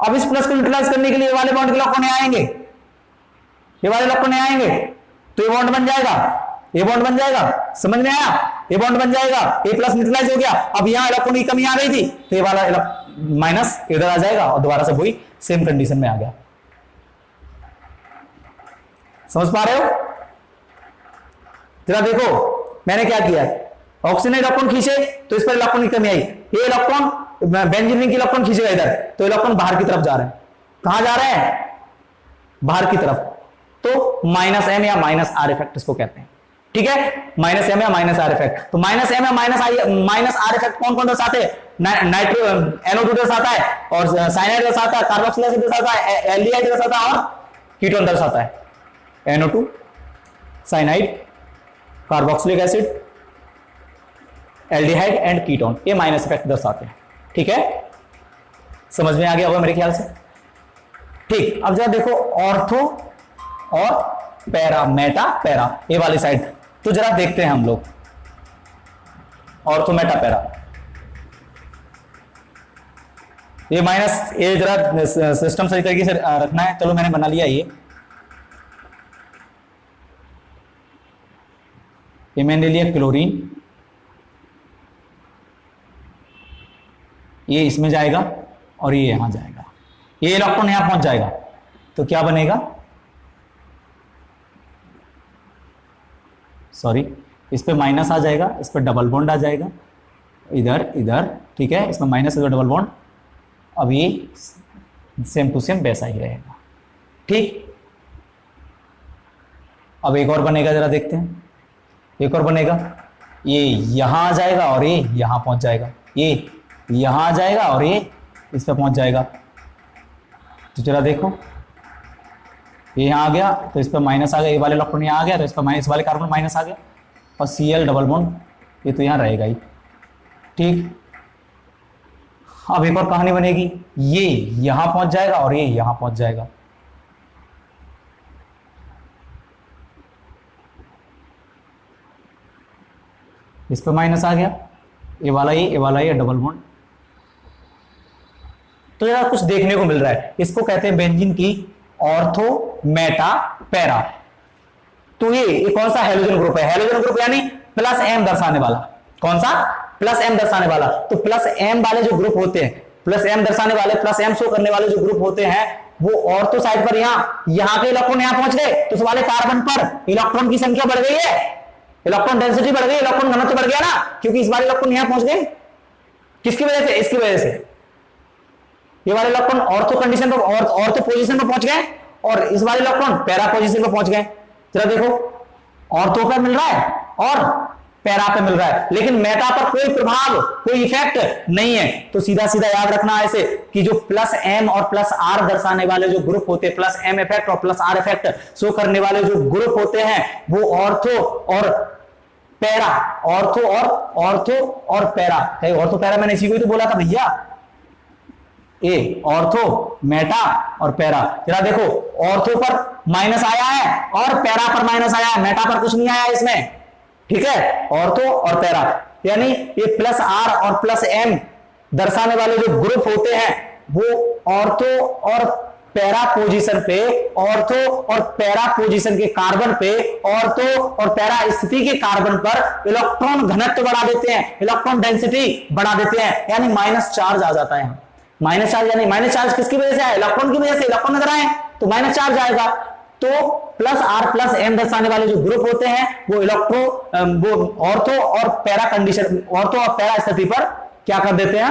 S1: अब इस प्लस को न्यूट्रलाइज करने के लिए ये वाले बॉन्ड के इलेक्ट्रॉन आएंगे, ये वाले इलेक्ट्रॉन आएंगे, तो ये बॉन्ड बन जाएगा, ये बॉन्ड बन जाएगा। समझ में आया? ये बॉन्ड बन जाएगा, ये प्लस न्यूट्रलाइज हो गया। अब यहां इलेक्ट्रॉन की कमी आ गई थी, तो ये वाला माइनस इधर आ जाएगा और दोबारा से वही सेम कंडीशन में आ गया। समझ पा रहे हो? जरा देखो, मैंने क्या किया, ऑक्सीजन ने इलेक्ट्रॉन खींचे तो इस पर इलेक्ट्रॉन की कमी आई, ये इलेक्ट्रॉन बेंजीन रिंग की इलेक्ट्रॉन खींचेगा इधर, तो इलेक्ट्रॉन बाहर की तरफ जा रहे हैं। कहां जा रहे हैं? बाहर की तरफ। तो माइनस एम या माइनस आर इफेक्ट इसको कहते हैं। ठीक है, माइनस एम या माइनस आर इफेक्ट। तो माइनस एम या माइनस आर इफेक्ट कौन कौन दर्शाते हैं? NO2 दर्शाता है, और साइनाइड दर्शाता है, कार्बोक्सिलिक एसिड दर्शाता है, एल्डिहाइड दर्शाता है, और कीटोन दर्शाता है। NO2, cyanide, carboxylic acid, aldehyde and ketone, ये माइनस इफेक्ट दर्शाते हैं। ठीक है, समझ में आ गया होगा मेरे ख्याल से। ठीक, अब जरा देखो, ऑर्थो और पैरा, मेटा पैरा, ये वाली साइड, तो जरा देखते हैं हम लोग ऑर्थो मेटा पैरा। ये माइनस, ये जरा सिस्टम सही तरीके से रखना है। चलो मैंने बना लिया, ये मैंने लिया क्लोरीन, ये इसमें जाएगा और ये यहां जाएगा, ये इलेक्ट्रॉन यहां पहुंच जाएगा, तो क्या बनेगा, सॉरी, इस पे माइनस आ जाएगा, इस पे डबल बॉन्ड आ जाएगा, इधर इधर। ठीक है, इसमें माइनस इधर डबल बॉन्ड। अब ये सेम टू सेम वैसा ही रहेगा। ठीक, अब एक और बनेगा, जरा देखते हैं, एक और बनेगा, ये यहां आ जाएगा और ये यहां पहुंच जाएगा, ये यहां आ जाएगा और ये इस पे पहुंच जाएगा। तो जरा देखो, ये यहां आ गया तो इस पे माइनस आ गया, ये वाले इलेक्ट्रॉन यहां आ गया तो इस पे माइनस, वाले कार्बन माइनस आ गया, और Cl डबल बॉन्ड ये तो यहां रहेगा ही। ठीक, अब एक और कहानी बनेगी, ये यहां पहुंच जाएगा और ये यहां पहुंच जाएगा। इस पे माइनस आ गया, ये वाला ये डबल बॉन्ड। तो यार कुछ देखने को मिल रहा है, इसको कहते हैं बेंजीन की ऑर्थो मेटा पैरा। तो ये कौन सा हेलोजन ग्रुप है? हेलोजन ग्रुप यानी प्लस एम दर्शाने वाला। कौन सा? प्लस एम दर्शाने वाला। तो प्लस एम वाले जो ग्रुप होते हैं, प्लस एम दर्शाने वाले, प्लस एम शो करने वाले जो ग्रुप होते हैं, वो ऑर्थो साइड पर यहां के इलेक्ट्रॉन यहां पहुंच गए, तो इस वाले कार्बन पर इलेक्ट्रॉन की संख्या बढ़ गई है, इलेक्ट्रॉन डेंसिटी बढ़ गई, इलेक्ट्रॉन घनत्व बढ़ गया ना, क्योंकि इस वाले इलेक्ट्रॉन यहां पहुंच गए। किसकी वजह से? इसकी वजह से ये वाले इलेक्ट्रॉन ऑर्थो कंडीशन पर, ऑर्थो पोजीशन पर पहुंच गए, और इस वाले इलेक्ट्रॉन पैरा पोजीशन पर पहुंच गए। जरा देखो, ऑर्थो पे मिल रहा है और पैरा पे मिल रहा है, लेकिन मेटा पर कोई प्रभाव, कोई इफेक्ट नहीं है। तो सीधा सीधा याद रखना ऐसे कि जो प्लस एम और प्लस आर दर्शाने वाले जो ग्रुप होते हैं, प्लस एम इफेक्ट और प्लस आर इफेक्ट शो करने वाले जो ग्रुप होते हैं, वो ऑर्थो और पैरा, ऑर्थो और पैरा। ऑर्थो पैरा मैंने इसी को ही तो बोला था भैया, ए ऑर्थो मेटा और पैरा। जरा देखो, ऑर्थो पर माइनस आया है और पैरा पर माइनस आया है, मेटा पर कुछ नहीं आया इसमें, ठीक है। ऑर्थो और पैरा यानी ये प्लस आर और प्लस एम दर्शाने वाले जो ग्रुप होते हैं, वो ऑर्थो और पैरा पोजीशन पे, ऑर्थो और पैरा पोजीशन के कार्बन पे, ऑर्थो और पैरा स्थिति के कार्बन पर इलेक्ट्रॉन घनत्व बढ़ा देते हैं, इलेक्ट्रॉन डेंसिटी बढ़ा देते हैं, यानी माइनस चार्ज आ जाता है। माइनस चार्ज यानी माइनस चार्ज किसकी वजह से आया? इलेक्ट्रॉन की वजह से। इलेक्ट्रॉन नजर आए तो माइनस चार्ज आएगा। तो प्लस आर प्लस एम दर्शाने वाले जो ग्रुप होते हैं, वो ऑर्थो और पैरा कंडीशन, ऑर्थो और पैरा स्थिति पर क्या कर देते हैं?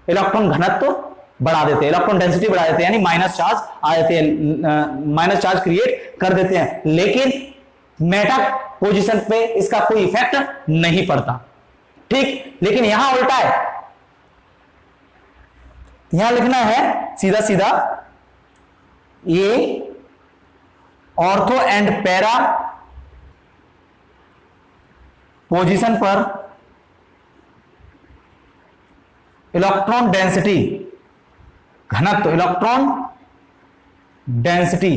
S1: इलेक्ट्रॉन घनत्व बढ़ा देते हैं, इलेक्ट्रॉन डेंसिटी बढ़ा देते हैं, यानी माइनस चार्ज आ जाते हैं, माइनस चार्ज क्रिएट कर देते हैं। लेकिन मेटा पोजीशन पे इसका कोई इफेक्ट नहीं पड़ता, ठीक। लेकिन यहां उल्टा है, यहां लिखना है सीधा सीधा, ये ऑर्थो एंड पैरा पोजीशन पर इलेक्ट्रॉन डेंसिटी घनत्व, इलेक्ट्रॉन डेंसिटी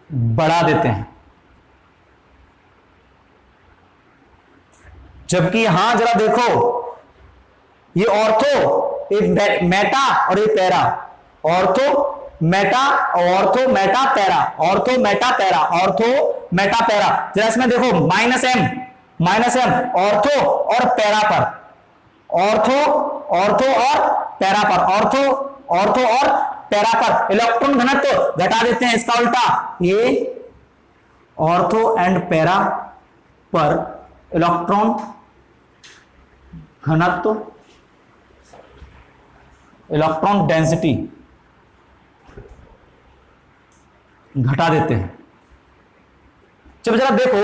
S1: बढ़ा देते हैं। जबकि यहां जरा देखो, ये ऑर्थो, एक मेटा और एक para, ortho Meta para, ortho Meta para, ortho Meta para. जरा इसमें देखो, माइनस एम ऑर्थो और पैरा पर, ऑर्थो और पैरा पर, ऑर्थो और पैरा पर इलेक्ट्रॉन घनत्व घटा देते हैं। इसका उल्टा, ये ऑर्थो एंड पैरा पर इलेक्ट्रॉन घनत्व, इलेक्ट्रॉन डेंसिटी घटा देते हैं। जब जरा देखो,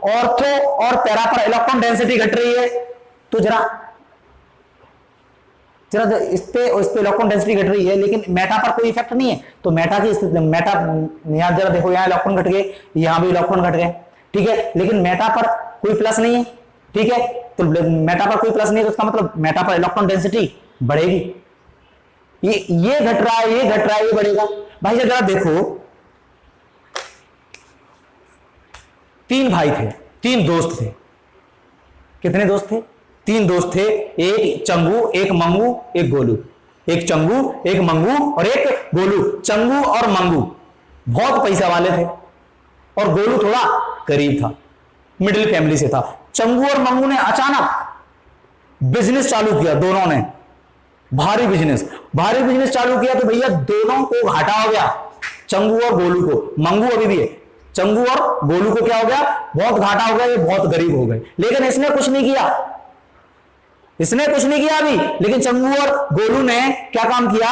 S1: ऑर्थो और पैरा पर इलेक्ट्रॉन डेंसिटी घट रही है, तो जरा इस पे इलेक्ट्रॉन डेंसिटी घट रही है, लेकिन मेटा पर कोई इफेक्ट नहीं है। तो मेटा की स्थिति, मेटा यहां जरा देखो, यहां इलेक्ट्रॉन घट गए, यहां भी इलेक्ट्रॉन घट गए, ठीक है। लेकिन मेटा पर कोई प्लस नहीं है, ठीक है। तो मेटा पर कोई प्लस नहीं है, तो इसका मतलब मेटा पर इलेक्ट्रॉन डेंसिटी बढ़ेगी। ये घट रहा है, ये घट रहा है, ये बढ़ेगा। भाई जरा देखो, 3 भाई थे, 3 दोस्त थे। कितने दोस्त थे? 3 दोस्त थे। एक चंगू, एक मंगू, एक गोलू। एक चंगू, एक मंगू और एक गोलू। चंगू और मंगू बहुत पैसा वाले थे और गोलू थोड़ा गरीब था, मिडिल फैमिली से था। चंगू और मंगू ने अचानक बिजनेस चालू किया, दोनों ने भारी बिजनेस चालू किया। तो भैया दोनों को घाटा हो गया, चंगू और गोलू को। मंगू अभी भी है, चंगू और गोलू को क्या हो गया? बहुत घाटा हो गया, ये बहुत गरीब हो गए। लेकिन इसने कुछ नहीं किया, अभी। लेकिन चंगू और गोलू ने क्या काम किया?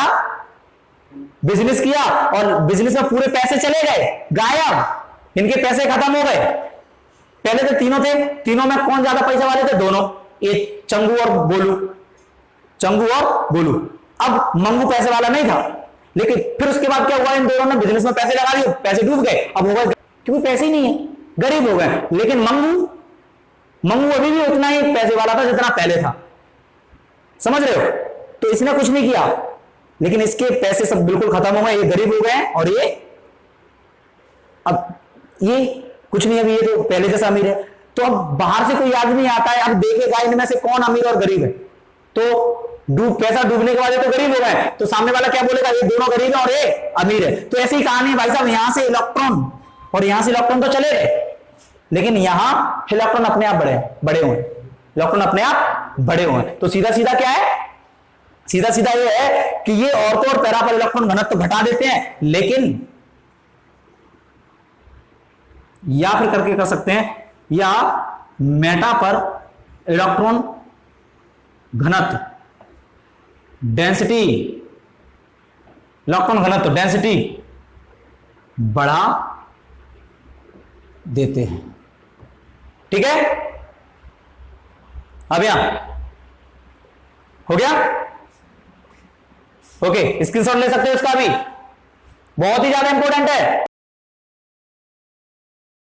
S1: बिजनेस किया, और बिजनेस में पूरे पैसे चले गए, गायब। इनके पैसे खत्म हो गए। पहले तो तीनों थे, तीनों में कौन ज्यादा पैसे वाले थे? दोनों, ये चंगू और गोलू। अब मंगू पैसे वाला नहीं था, लेकिन फिर उसके बाद क्या हुआ? इन दोनों ने बिजनेस में पैसे लगा दिए, पैसे डूब गए। अब हो गए, क्योंकि पैसे ही नहीं है, गरीब हो गए। लेकिन मंगू मंगू अभी भी उतना ही पैसे वाला था जितना पहले था, समझ रहे हो? तो इसने कुछ नहीं किया, लेकिन इसके पैसे सब बिल्कुल खत्म हो गए, ये गरीब हो गए, और ये अब ये कुछ नहीं, अभी ये तो पहले जैसा अमीर है। तो अब बाहर से कोई आदमी आता है, अब देखेगा इनमें से कौन अमीर और गरीब है, तो पैसा डूबने के बाद तो गरीब हो गए, तो सामने वाला क्या बोलेगा, ये दोनों गरीब है और ये अमीर है। तो ऐसी ही कहानी है भाई साहब, यहां से इलेक्ट्रॉन और यहां से इलेक्ट्रॉन तो चले गए, लेकिन यहां इलेक्ट्रॉन अपने आप बड़े हुए, इलेक्ट्रॉन अपने आप बड़े हुए। तो सीधा सीधा क्या है, सीधा सीधा ये है कि ये ऑर्थो और पैरा पर इलेक्ट्रॉन घनत्व तो घटा देते हैं, लेकिन या फिर करके कर सकते हैं, या मेटा पर इलेक्ट्रॉन घनत्व डेंसिटी, इलेक्ट्रॉन घनत्व डेंसिटी बढ़ा देते हैं। ठीक है, अब यहां हो गया, ओके, स्क्रीनशॉट ले सकते हो इसका भी, बहुत ही ज्यादा इंपॉर्टेंट है।